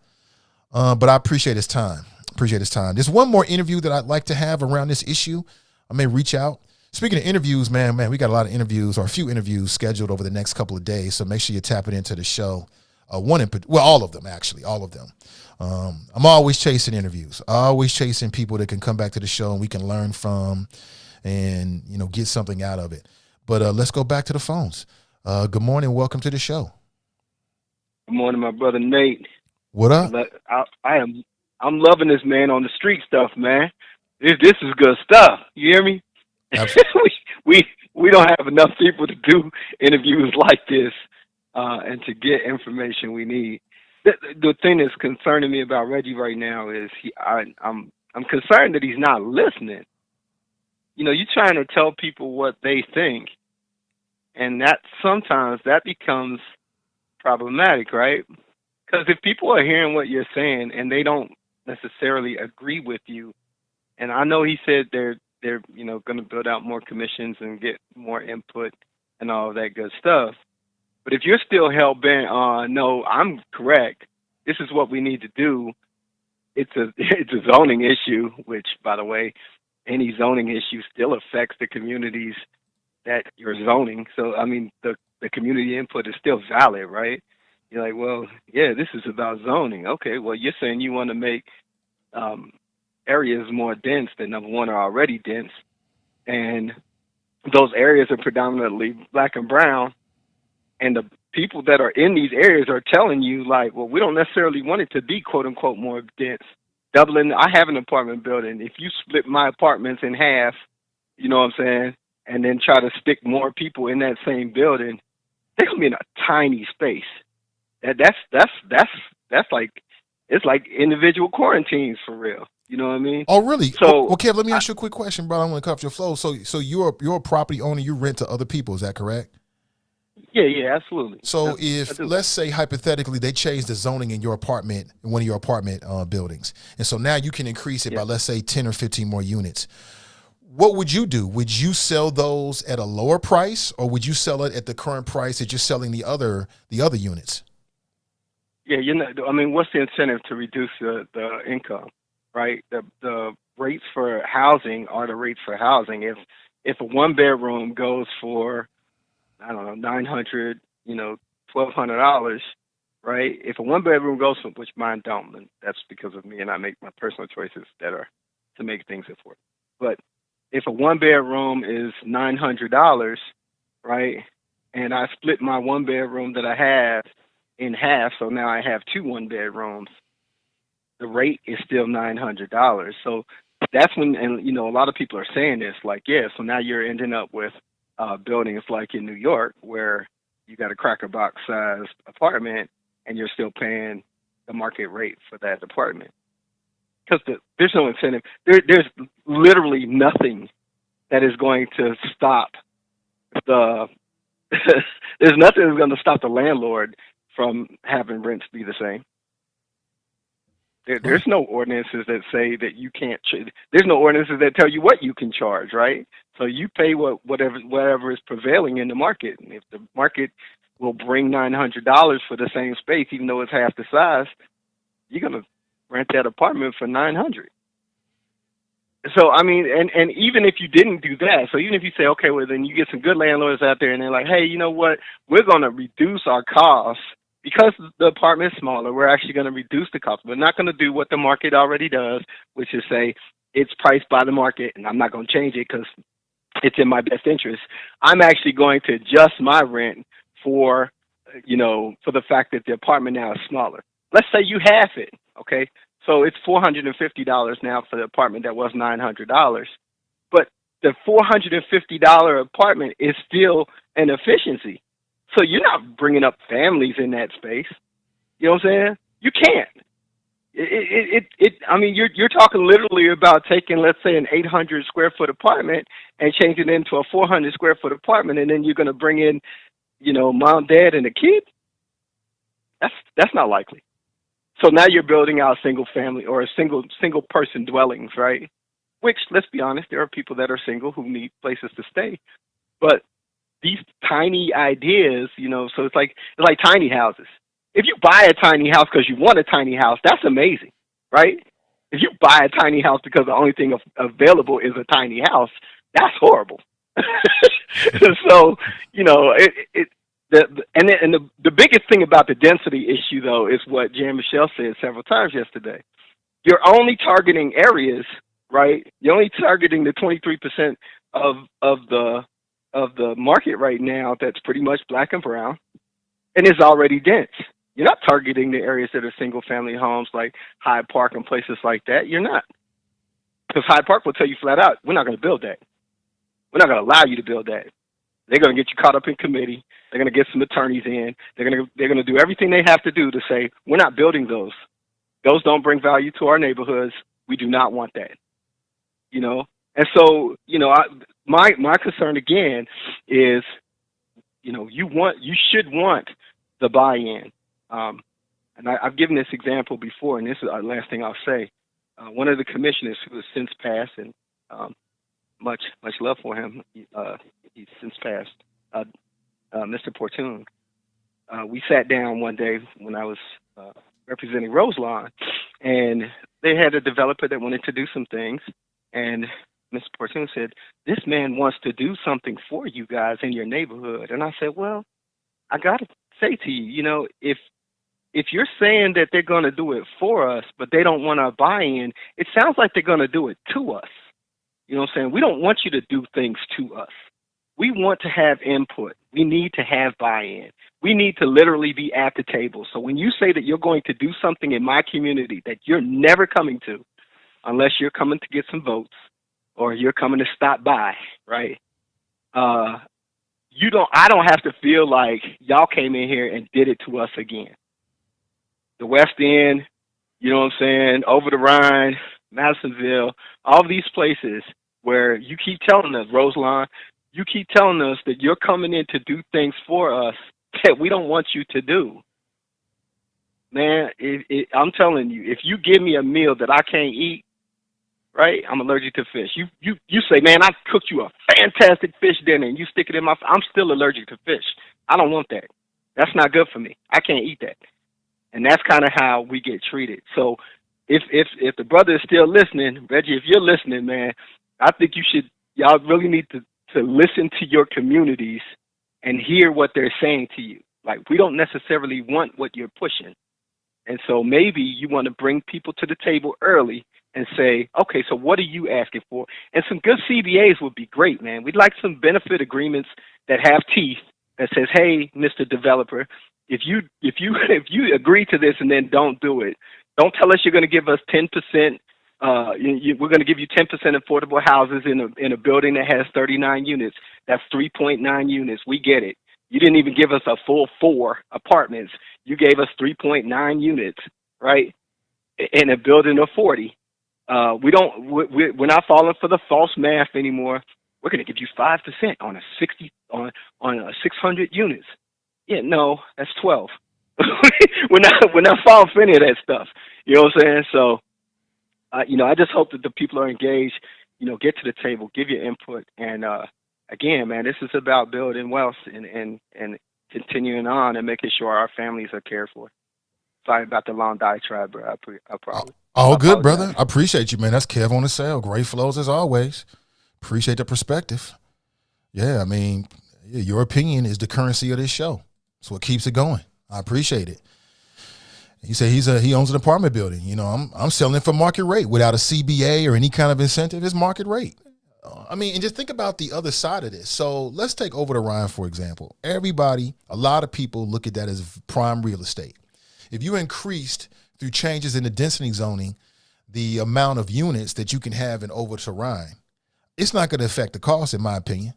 But I appreciate his time. There's one more interview that I'd like to have around this issue. I may reach out. Speaking of interviews, man, we got a lot of interviews, or a few interviews scheduled over the next couple of days. So make sure you tap it into the show. All of them, actually, all of them. I'm always chasing interviews, always chasing people that can come back to the show and we can learn from and, you know, get something out of it. But let's go back to the phones. Good morning. Welcome to the show. Good morning, my brother Nate. What up? I'm loving this, man, on the street stuff, man. This is good stuff. You hear me? we don't have enough people to do interviews like this and to get information we need. The thing that's concerning me about Reggie right now is I'm concerned that he's not listening. You know, you're trying to tell people what they think, and that sometimes that becomes problematic, right? Because if people are hearing what you're saying and they don't necessarily agree with you, and I know he said they're you know, going to build out more commissions and get more input and all of that good stuff. But if you're still hell-bent on, no, I'm correct, this is what we need to do, it's a zoning issue, which, by the way, any zoning issue still affects the communities that you're zoning. So, I mean, the community input is still valid, right? You're like, well, yeah, this is about zoning. Okay, well, you're saying you want to make areas more dense that, number one, are already dense, and those areas are predominantly black and brown, and the people that are in these areas are telling you, like, well, we don't necessarily want it to be, quote unquote, more dense. Dublin, I have an apartment building. If you split my apartments in half, you know what I'm saying, and then try to stick more people in that same building, they're gonna be in a tiny space. That's like, it's like individual quarantines for real. You know what I mean? Oh, really? So, okay, let me ask you a quick question, bro. I want to cut off your flow. So you're a property owner. You rent to other people. Is that correct? yeah, absolutely. So if, let's say, hypothetically, they change the zoning in your apartment, in one of your apartment buildings, and so now you can increase it by, let's say, 10 or 15 more units. What would you do? Would you sell those at a lower price, or would you sell it at the current price that you're selling the other units? Yeah, I mean, what's the incentive to reduce the income, right? The rates for housing are the rates for housing. If a one bedroom goes for, I don't know, $900, $1,200, right? If a one bedroom goes for, which mine don't, and that's because of me, and I make my personal choices that are to make things affordable. But if a one bedroom is $900, right, and I split my one bedroom that I have in half, so now I have 2 one bedrooms, the rate is still $900. So that's when, and a lot of people are saying this, like, yeah, so now you're ending up with buildings like in New York where you got a cracker box size apartment and you're still paying the market rate for that apartment. Because there's no incentive. There's literally nothing that is going to stop there's nothing that's going to stop the landlord from having rents be the same. There's no ordinances that say that you can't. There's no ordinances that tell you what you can charge, right? So you pay whatever is prevailing in the market. And if the market will bring $900 for the same space, even though it's half the size, you're gonna rent that apartment for $900. So I mean, and even if you didn't do that, so even if you say, okay, well then you get some good landlords out there, and they're like, hey, you know what? We're gonna reduce our costs. Because the apartment is smaller, we're actually going to reduce the cost. We're not going to do what the market already does, which is say it's priced by the market, and I'm not going to change it because it's in my best interest. I'm actually going to adjust my rent for the fact that the apartment now is smaller. Let's say you half it, okay? So it's $450 now for the apartment that was $900. But the $450 apartment is still an efficiency. So you're not bringing up families in that space. You know what I'm saying? You can't. I mean, you're talking literally about taking, let's say, an 800 square foot apartment and changing it into a 400 square foot apartment, and then you're going to bring in, mom, dad, and a kid. That's not likely. So now you're building out single family or single person dwellings, right? Which, let's be honest, there are people that are single who need places to stay, but these tiny ideas, so it's like tiny houses. If you buy a tiny house because you want a tiny house, that's amazing, right? If you buy a tiny house because the only thing available is a tiny house, that's horrible. So, the biggest thing about the density issue, though, is what Jan Michelle said several times yesterday. You're only targeting areas, right? You're only targeting the 23% of the market right now that's pretty much black and brown, and is already dense. You're not targeting the areas that are single-family homes like Hyde Park and places like that. You're not. Because Hyde Park will tell you flat out, we're not going to build that. We're not going to allow you to build that. They're going to get you caught up in committee. They're going to get some attorneys in. They're going to do everything they have to do to say, we're not building those. Those don't bring value to our neighborhoods. We do not want that. And so, my concern again is, you should want the buy-in. And I've given this example before, and this is the last thing I'll say. One of the commissioners who has since passed, and much love for him, he's since passed, Mr. Portune. We sat down one day when I was representing Roselawn, and they had a developer that wanted to do some things, and Mr. Portune said, this man wants to do something for you guys in your neighborhood. And I said, well, I got to say to you, if if you're saying that they're going to do it for us, but they don't want our buy-in, it sounds like they're going to do it to us. You know what I'm saying? We don't want you to do things to us. We want to have input. We need to have buy-in. We need to literally be at the table. So when you say that you're going to do something in my community that you're never coming to, unless you're coming to get some votes or you're coming to stop by, right? I don't have to feel like y'all came in here and did it to us again. The West End, you know what I'm saying, over the Rhine, Madisonville, all these places where you keep telling us, Roselawn, you keep telling us that you're coming in to do things for us that we don't want you to do. Man, I'm telling you, if you give me a meal that I can't eat, right, I'm allergic to fish. You say, man, I cooked you a fantastic fish dinner and you stick it in my, I'm still allergic to fish. I don't want that. That's not good for me. I can't eat that. And that's kind of how we get treated. So if the brother is still listening, Reggie, if you're listening, man, I think y'all really need to listen to your communities and hear what they're saying to you. Like, we don't necessarily want what you're pushing. And so maybe you want to bring people to the table early and say, okay, so what are you asking for? And some good CBAs would be great, man. We'd like some benefit agreements that have teeth that says, hey, Mr. Developer, if you agree to this and then don't do it, don't tell us you're going to give us 10%. We're going to give you 10% affordable houses in a building that has 39 units. That's 3.9 units. We get it. You didn't even give us a full 4 apartments. You gave us 3.9 units, right? In a building of 40. We're not falling for the false math anymore. We're going to give you 5% on a 600 units. Yeah, no, that's 12. we're not falling for any of that stuff. You know what I'm saying? So, I just hope that the people are engaged. Get to the table, give your input, and again, man, this is about building wealth and continuing on and making sure our families are cared for. Sorry about the long diatribe, bro. I probably. All good, brother. I appreciate you, man. That's Kev on the cell. Great flows as always. Appreciate the perspective. Yeah, I mean, your opinion is the currency of this show. That's what keeps it going. I appreciate it. He said he owns an apartment building. I'm selling it for market rate without a CBA or any kind of incentive. It's market rate. I mean, and just think about the other side of this. So let's take over the Rhine, for example. A lot of people look at that as prime real estate. If you increased through changes in the density zoning, the amount of units that you can have in over to Rhine, it's not going to affect the cost, in my opinion.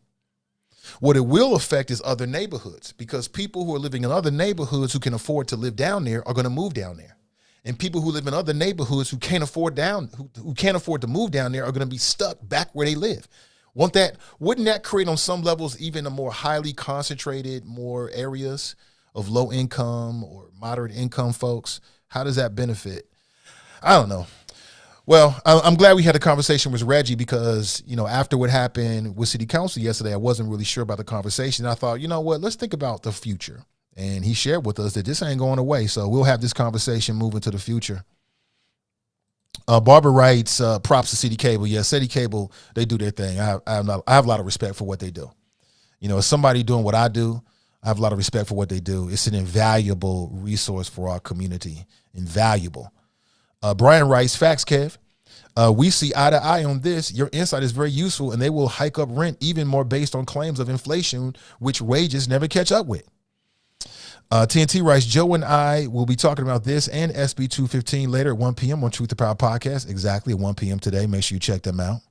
What it will affect is other neighborhoods, because people who are living in other neighborhoods who can afford to live down there are going to move down there. And people who live in other neighborhoods who can't afford to move down there are going to be stuck back where they live. Wouldn't that create on some levels even a more highly concentrated, more areas of low income or moderate income folks? How does that benefit? I don't know. Well, I'm glad we had a conversation with Reggie because, after what happened with City Council yesterday, I wasn't really sure about the conversation. I thought, let's think about the future. And he shared with us that this ain't going away. So we'll have this conversation moving to the future. Barbara writes, props to City Cable. Yeah, City Cable, they do their thing. I have a lot of respect for what they do. As somebody doing what I do, I have a lot of respect for what they do. It's an invaluable resource for our community. Invaluable. Brian writes, facts, Kev. We see eye to eye on this. Your insight is very useful, and they will hike up rent even more based on claims of inflation, which wages never catch up with. TNT writes, Joe and I will be talking about this and SB 215 later at 1 p.m. on Truth to Power Podcast. Exactly at 1 p.m. today. Make sure you check them out.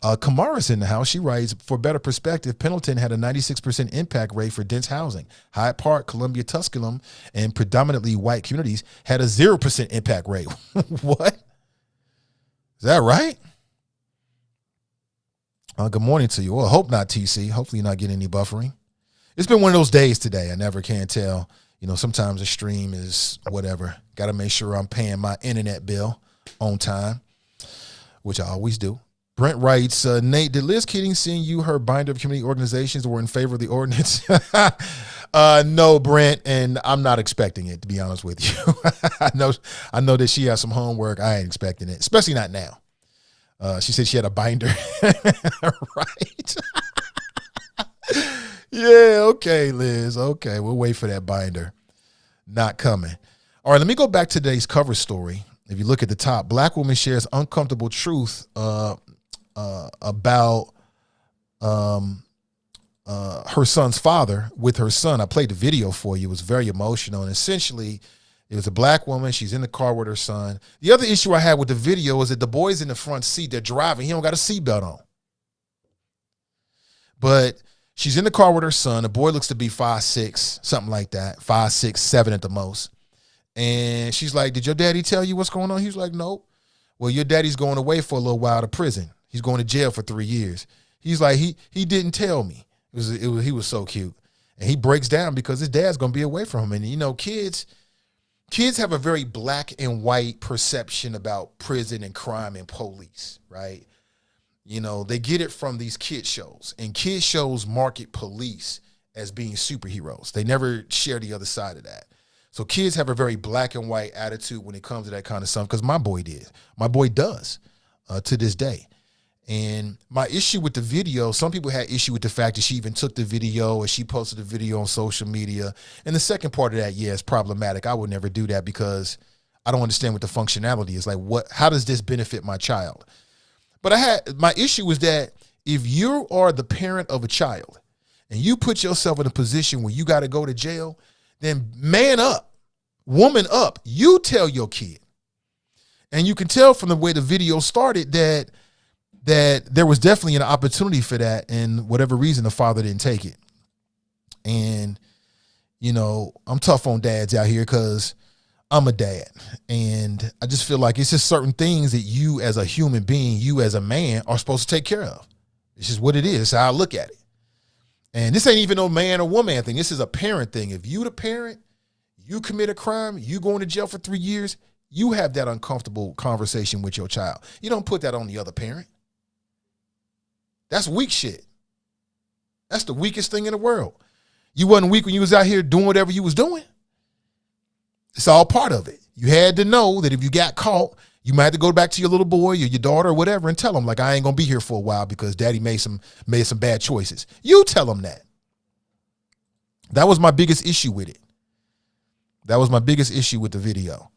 Kamara's in the house. She writes, for better perspective, Pendleton had a 96% impact rate for dense housing. Hyde Park, Columbia, Tusculum, and predominantly white communities had a 0% impact rate. What? Is that right? Good morning to you. Well, I hope not, TC. Hopefully you're not getting any buffering. It's been one of those days today. I never can tell. Sometimes the stream is whatever. Got to make sure I'm paying my internet bill on time, which I always do. Brent writes, Nate, did Liz Keating send you her binder of community organizations that were in favor of the ordinance? No, Brent, and I'm not expecting it, to be honest with you. I know that she has some homework. I ain't expecting it, especially not now. She said she had a binder. Right. Yeah, okay, Liz. Okay, we'll wait for that binder. Not coming. All right, let me go back to today's cover story. If you look at the top, Black woman shares uncomfortable truth about her son's father with her son. I played the video for you. It was very emotional. And essentially, it was a Black woman. She's in the car with her son. The other issue I had with the video is that the boy's in the front seat. They're driving. He don't got a seatbelt on. But she's in the car with her son. The boy looks to be 5'6", something like that, 5'6", 7 at the most. And she's like, did your daddy tell you what's going on? He was like, nope. Well, your daddy's going away for a little while to prison. He's going to jail for 3 years. He's like, he didn't tell me. He was so cute. And he breaks down because his dad's going to be away from him. And, you know, kids have a very black and white perception about prison and crime and police, right? You know, they get it from these kid shows. And kid shows market police as being superheroes. They never share the other side of that. So kids have a very black and white attitude when it comes to that kind of stuff, because my boy did. My boy does to this day. And my issue with the video, some people had issue with the fact that she even took the video or she posted the video on social media. And the second part of that, yeah, it's problematic. I would never do that because I don't understand what the functionality is. Like, how does this benefit my child? But my issue was that if you are the parent of a child and you put yourself in a position where you got to go to jail, then man up, woman up, you tell your kid. And you can tell from the way the video started that there was definitely an opportunity for that, and whatever reason the father didn't take it. And, you know, I'm tough on dads out here because I'm a dad. And I just feel like it's just certain things that you as a human being, you as a man are supposed to take care of. It's just what it is. It's how I look at it. And this ain't even no man or woman thing. This is a parent thing. If you the parent, you commit a crime, you going to jail for 3 years, you have that uncomfortable conversation with your child. You don't put that on the other parent. That's weak shit. That's the weakest thing in the world. You wasn't weak when you was out here doing whatever you was doing. It's all part of it. You had to know that if you got caught, you might have to go back to your little boy or your daughter or whatever and tell them, like, I ain't gonna be here for a while because daddy made some bad choices. You tell them that. That was my biggest issue with it. That was my biggest issue with the video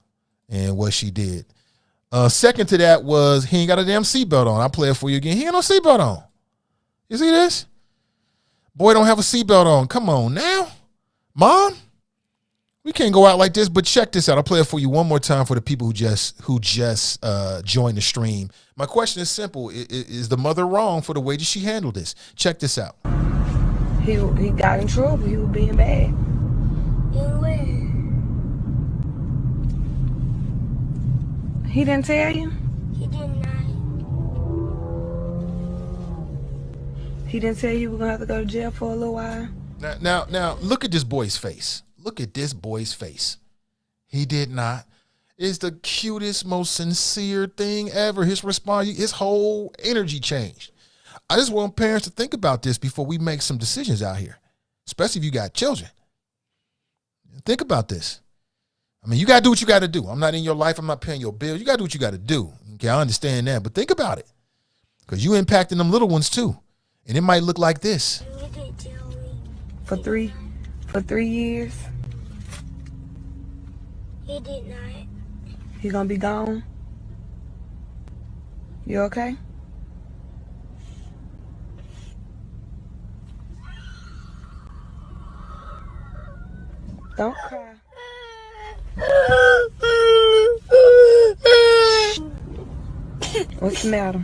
and what she did. Second to that was he ain't got a damn seatbelt on. I'll play it for you again. He ain't no seatbelt on. You see this? Boy don't have a seatbelt on. Come on now. Mom, we can't go out like this, but check this out. I'll play it for you one more time for the people who just joined the stream. My question is simple. Is the mother wrong for the way that she handled this? Check this out. He got in trouble. He was being bad. In where? He didn't tell you? He did not. He didn't tell you you were gonna have to go to jail for a little while? Now, look at this boy's face. Look at this boy's face. He did not. It's the cutest, most sincere thing ever. His response, his whole energy changed. I just want parents to think about this before we make some decisions out here, especially if you got children. Think about this. I mean, you got to do what you got to do. I'm not in your life. I'm not paying your bill. You got to do what you got to do. Okay, I understand that. But think about it, because you impacting them little ones too. And it might look like this. You didn't tell me. For three years? He did not. He gonna be gone? You okay? Don't cry. What's the matter?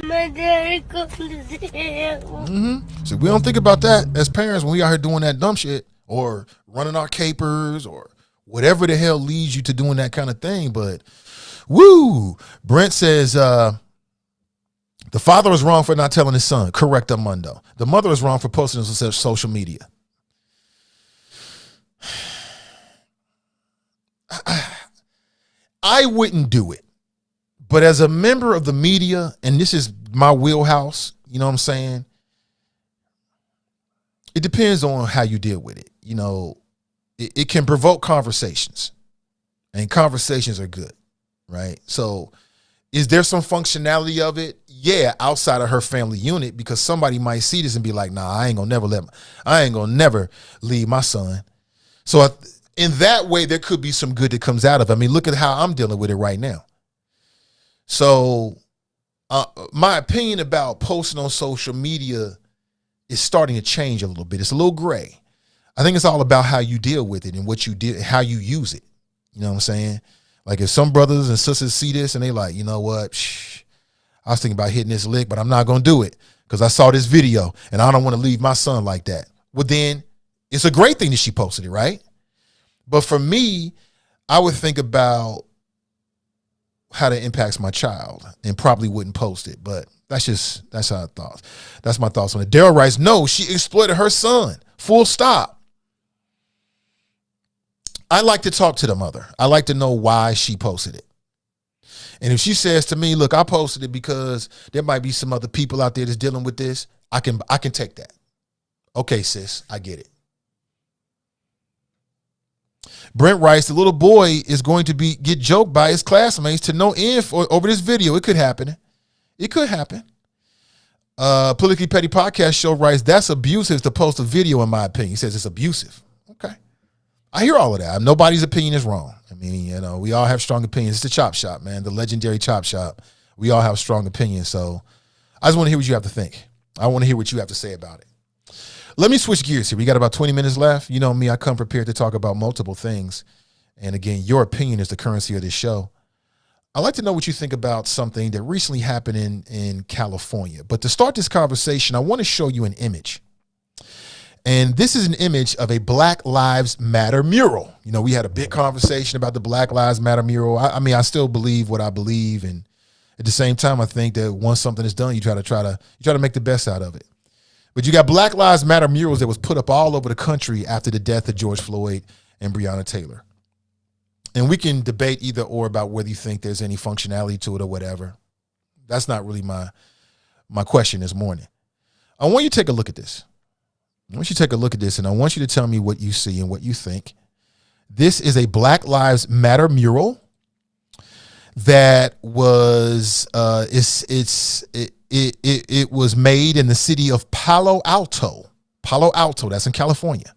My daddy goes to jail. So we don't think about that as parents when we out here doing that dumb shit or running our capers or whatever the hell leads you to doing that kind of thing. But woo, Brent says the father was wrong for not telling his son. Correctamundo. The mother was wrong for posting on social media. I wouldn't do it. But as a member of the media, and this is my wheelhouse, you know what I'm saying? It depends on how you deal with it. You know, it can provoke conversations, and conversations are good, right? So is there some functionality of it? Yeah, outside of her family unit, because somebody might see this and be like, nah, I ain't gonna never leave my son. So in that way, there could be some good that comes out of it. I mean, look at how I'm dealing with it right now. So my opinion about posting on social media is starting to change a little bit. It's a little gray. I think it's all about how you deal with it and what you did, how you use it. You know what I'm saying? Like if some brothers and sisters see this and they like, you know what? I was thinking about hitting this lick, but I'm not going to do it because I saw this video and I don't want to leave my son like that. Well, then it's a great thing that she posted it, right? But for me, I would think about how that impacts my child and probably wouldn't post it. But that's how I thought. That's my thoughts on it. Daryl writes, no, she exploited her son. Full stop. I like to talk to the mother. I like to know why she posted it. And if she says to me, look, I posted it because there might be some other people out there that's dealing with this, I can take that. Okay, sis, I get it. Brent writes, the little boy is going to get joked by his classmates to no end over this video. It could happen. It could happen. Politically Petty Podcast Show writes, that's abusive to post a video, in my opinion. He says it's abusive. Okay. I hear all of that. Nobody's opinion is wrong. I mean, you know, we all have strong opinions. It's the Chop Shop, man, the legendary Chop Shop. We all have strong opinions. So I just want to hear what you have to think. I want to hear what you have to say about it. Let me switch gears here. We got about 20 minutes left. You know me, I come prepared to talk about multiple things. And again, your opinion is the currency of this show. I'd like to know what you think about something that recently happened in California. But to start this conversation, I want to show you an image. And this is an image of a Black Lives Matter mural. You know, we had a big conversation about the Black Lives Matter mural. I mean, I still believe what I believe. And at the same time, I think that once something is done, you try to make the best out of it. But you got Black Lives Matter murals that was put up all over the country after the death of George Floyd and Breonna Taylor. And we can debate either or about whether you think there's any functionality to it or whatever. That's not really my question this morning. I want you to take a look at this. I want you to take a look at this, and I want you to tell me what you see and what you think. This is a Black Lives Matter mural that was it was made in the city of Palo Alto. Palo Alto, that's in California.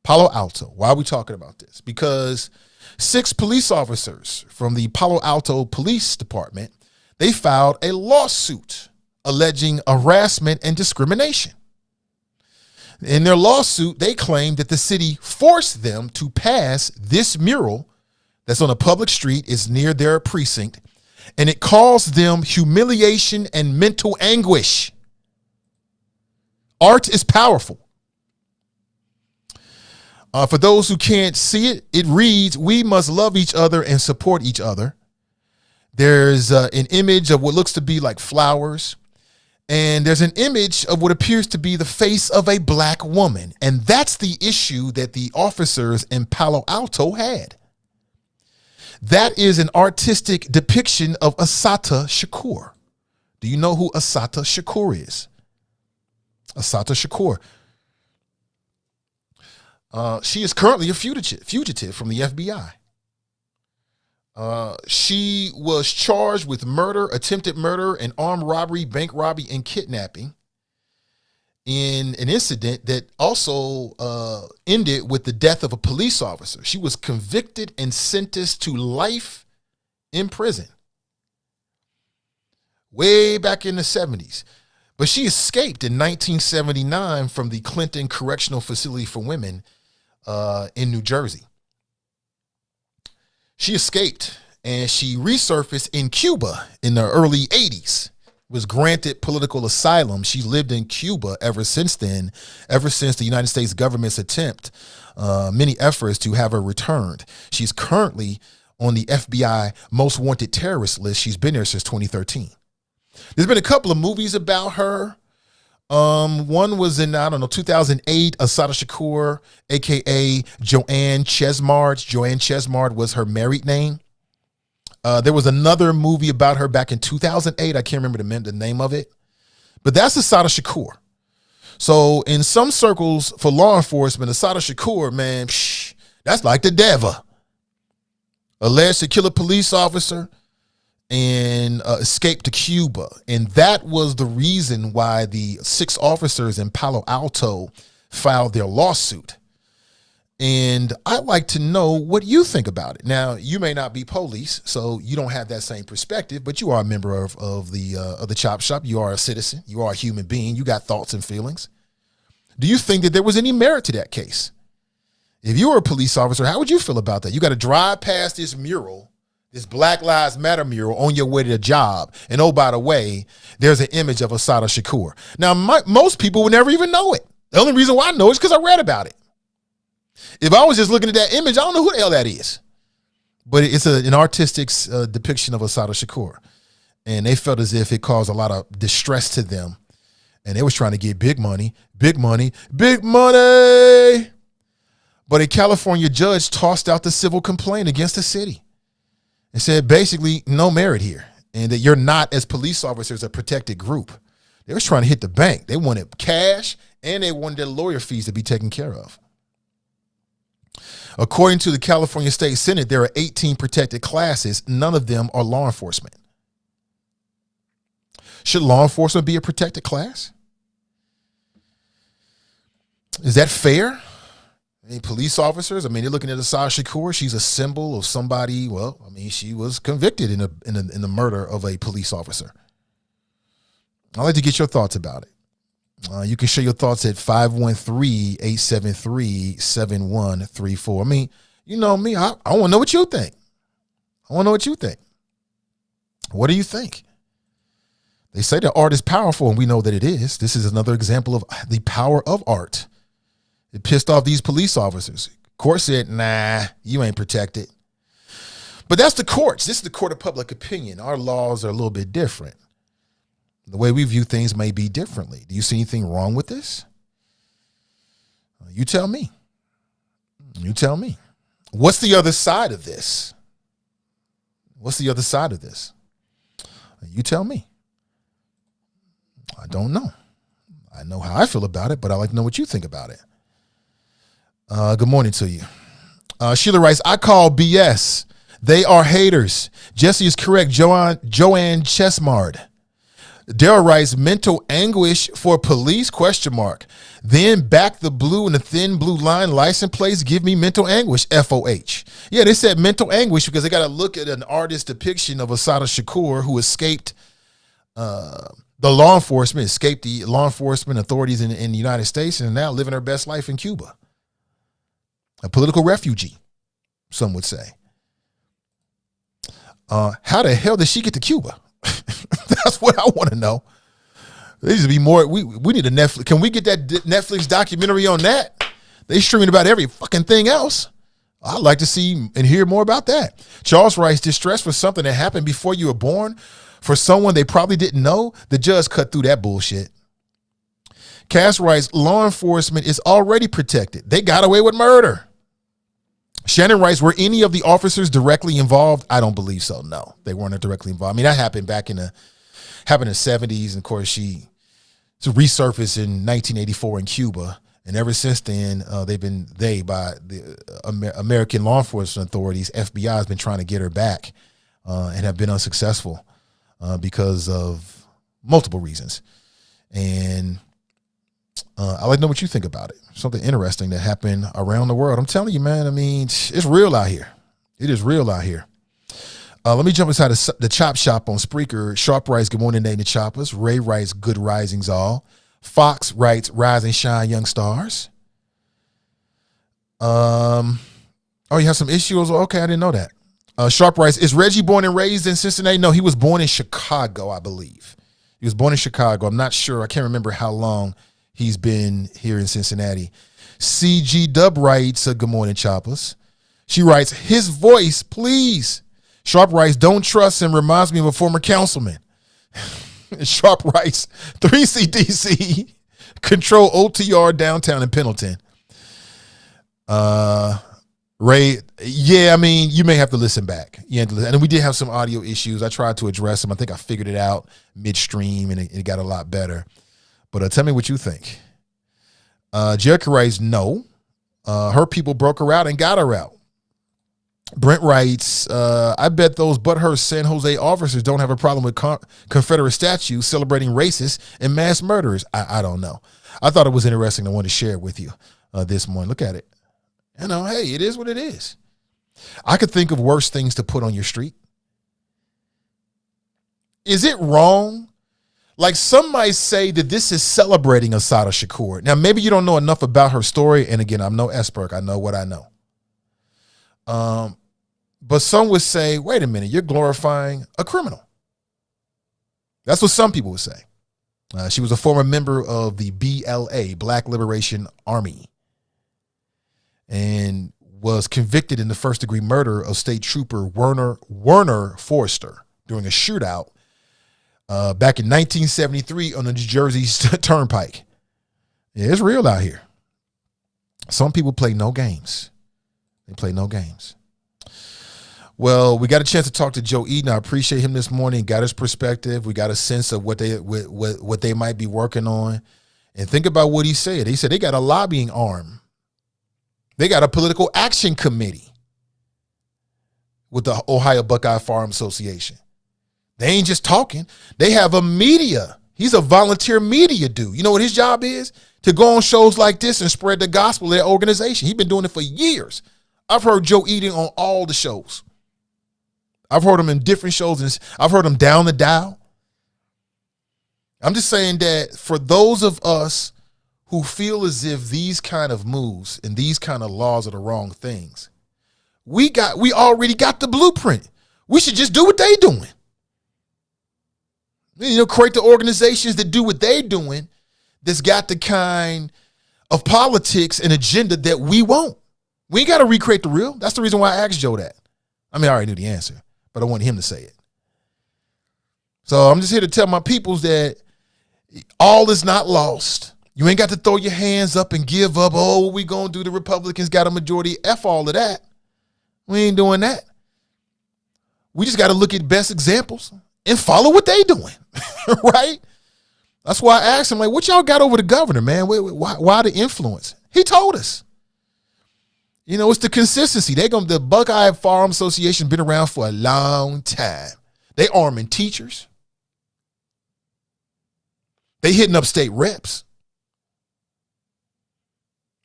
Palo Alto. Why are we talking about this? Because 6 police officers from the Palo Alto Police Department, they filed a lawsuit alleging harassment and discrimination. In their lawsuit, they claimed that the city forced them to pass this mural that's on a public street, is near their precinct, and it caused them humiliation and mental anguish. Art is powerful. For those who can't see it, it reads, "We must love each other and support each other." There's an image of what looks to be like flowers. And there's an image of what appears to be the face of a black woman. And that's the issue that the officers in Palo Alto had. That is an artistic depiction of Assata Shakur. Do you know who Assata Shakur is? Assata Shakur. She is currently a fugitive from the FBI. She was charged with murder, attempted murder, and armed robbery, bank robbery, and kidnapping in an incident that also ended with the death of a police officer. She was convicted and sentenced to life in prison way back in the 70s. But she escaped in 1979 from the Clinton Correctional Facility for Women in New Jersey. She escaped and she resurfaced in Cuba in the early 80s, was granted political asylum. She lived in Cuba ever since then, ever since the United States government's attempt, many efforts to have her returned. She's currently on the FBI most wanted terrorist list. She's been there since 2013. There's been a couple of movies about her. One was in, 2008, Assata Shakur, AKA Joanne Chesmard. Joanne Chesmard was her married name. There was another movie about her back in 2008. I can't remember the name of it, but that's Assata Shakur. So in some circles for law enforcement, Assata Shakur, man, that's like the devil. Alleged to kill a police officer and escaped to Cuba. And that was the reason why the 6 officers in Palo Alto filed their lawsuit. And I'd like to know what you think about it. Now, you may not be police, so you don't have that same perspective, but you are a member of the chop shop. You are a citizen. You are a human being. You got thoughts and feelings. Do you think that there was any merit to that case? If you were a police officer, how would you feel about that? You got to drive past this mural, this Black Lives Matter mural on your way to the job. And oh, by the way, there's an image of Assata Shakur. Now, most people would never even know it. The only reason why I know is because I read about it. If I was just looking at that image, I don't know who the hell that is. But it's an artistic depiction of Assata Shakur. And they felt as if it caused a lot of distress to them. And they was trying to get big money, big money, big money. But a California judge tossed out the civil complaint against the city and said basically no merit here, and that you're not, as police officers, a protected group. They was trying to hit the bank. They wanted cash, and they wanted their lawyer fees to be taken care of. According to the California State Senate, there are 18 protected classes. None of them are law enforcement. Should law enforcement be a protected class? Is that fair? I mean, police officers, they're looking at Assata Shakur. She's a symbol of somebody. Well, she was convicted in the murder of a police officer. I'd like to get your thoughts about it. You can share your thoughts at 513-873-7134. You know me. I want to know what you think. What do you think? They say that art is powerful, and we know that it is. This is another example of the power of art. It pissed off these police officers. Court said, nah, you ain't protected. But that's the courts. This is the court of public opinion. Our laws are a little bit different. The way we view things may be differently. Do you see anything wrong with this? You tell me. What's the other side of this? You tell me. I don't know. I know how I feel about it, but I'd like to know what you think about it. Good morning to you. Sheila writes, I call BS. They are haters. Jesse is correct. Joanne Chesmard. Daryl writes, mental anguish for police, ? Then back the blue and the thin blue line license plates give me mental anguish, FOH. Yeah, they said mental anguish because they got to look at an artist's depiction of Assata Shakur, who escaped the law enforcement authorities in the United States and now living her best life in Cuba. A political refugee, some would say. How the hell did she get to Cuba? That's what I want to know. There needs to be more. We need a Netflix. Can we get that Netflix documentary on that? They streaming about every fucking thing else. I'd like to see and hear more about that. Charles writes, distress for something that happened before you were born for someone they probably didn't know. The judge cut through that bullshit. Cass writes, law enforcement is already protected. They got away with murder. Shannon writes, were any of the officers directly involved? I don't believe so. No, they weren't directly involved. That happened back in the 70s. And of course, she resurfaced in 1984 in Cuba. And ever since then, by the American law enforcement authorities, FBI has been trying to get her back and have been unsuccessful because of multiple reasons. And I'd like to know what you think about it. Something interesting that happened around the world. I'm telling you, man, it's real out here. It is real out here. Let me jump inside the Chop Shop on Spreaker. Sharp writes, good morning, Nathan Choppers. Ray writes, good risings all. Fox writes, rise and shine, young stars. Oh, you have some issues? Okay, I didn't know that. Sharp writes, is Reggie born and raised in Cincinnati? No, he was born in Chicago, I believe. He was born in Chicago. I'm not sure. I can't remember how long he's been here in Cincinnati. CG Dub writes, good morning, Choppers. She writes, his voice, please. Sharp writes, don't trust him, reminds me of a former councilman. Sharp writes, 3CDC, control OTR downtown in Pendleton. Ray, yeah, you may have to listen back. And we did have some audio issues. I tried to address them. I think I figured it out midstream and it got a lot better. But tell me what you think. Jericho writes, no. Her people broke her out and got her out. Brent writes, I bet those butthurt San Jose officers don't have a problem with Confederate statues celebrating racists and mass murderers. I don't know. I thought it was interesting. I wanted to share it with you this morning. Look at it. You know, hey, it is what it is. I could think of worse things to put on your street. Is it wrong? Like, some might say that this is celebrating Assata Shakur. Now, maybe you don't know enough about her story. And again, I'm no expert. I know what I know. But some would say, wait a minute, you're glorifying a criminal. That's what some people would say. She was a former member of the BLA, Black Liberation Army, and was convicted in the first-degree murder of State Trooper Werner Forrester during a shootout back in 1973 on the New Jersey Turnpike. Yeah, it's real out here. Some people play no games. They play no games. Well, we got a chance to talk to Joe Eaton. I appreciate him this morning. Got his perspective. We got a sense of what they might be working on. And think about what he said. He said they got a lobbying arm. They got a political action committee with the Ohio Buckeye Firearms Association. They ain't just talking. They have a media. He's a volunteer media dude. You know what his job is? To go on shows like this and spread the gospel of their organization. He's been doing it for years. I've heard Joe Eaton on all the shows. I've heard him in different shows, and I've heard him down the dial. I'm just saying that for those of us who feel as if these kind of moves and these kind of laws are the wrong things, we already got the blueprint. We should just do what they doing. You know, create the organizations that do what they doing that's got the kind of politics and agenda that we want. We ain't got to recreate the real. That's the reason why I asked Joe that. I mean, I already knew the answer, but I wanted him to say it. So I'm just here to tell my peoples that all is not lost. You ain't got to throw your hands up and give up. Oh, what we going to do? The Republicans got a majority. F all of that. We ain't doing that. We just got to look at best examples and follow what they doing, right? That's why I asked him, like, what y'all got over the governor, man? Why the influence? He told us. You know, it's the consistency. The Buckeye Firearms Association been around for a long time. They arming teachers. They hitting up state reps.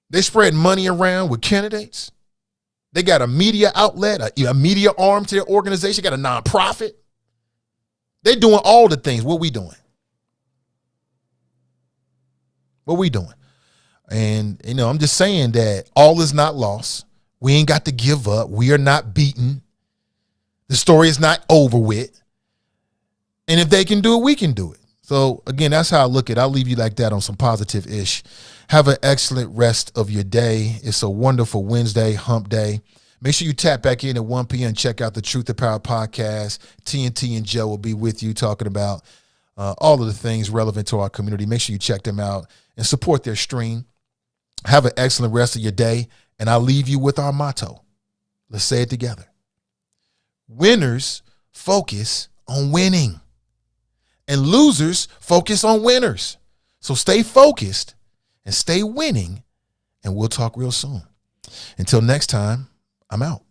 They spreading money around with candidates. They got a media outlet, a media arm to their organization, got a nonprofit. They doing all the things. What we doing? What we doing? And, you know, I'm just saying that all is not lost. We ain't got to give up. We are not beaten. The story is not over with. And if they can do it, we can do it. So, again, that's how I look at it. I'll leave you like that on some positive-ish. Have an excellent rest of your day. It's a wonderful Wednesday, hump day. Make sure you tap back in at 1 p.m. Check out the Truth and Power podcast. TNT and Joe will be with you talking about all of the things relevant to our community. Make sure you check them out and support their stream. Have an excellent rest of your day. And I'll leave you with our motto. Let's say it together. Winners focus on winning. And losers focus on winners. So stay focused and stay winning. And we'll talk real soon. Until next time, I'm out.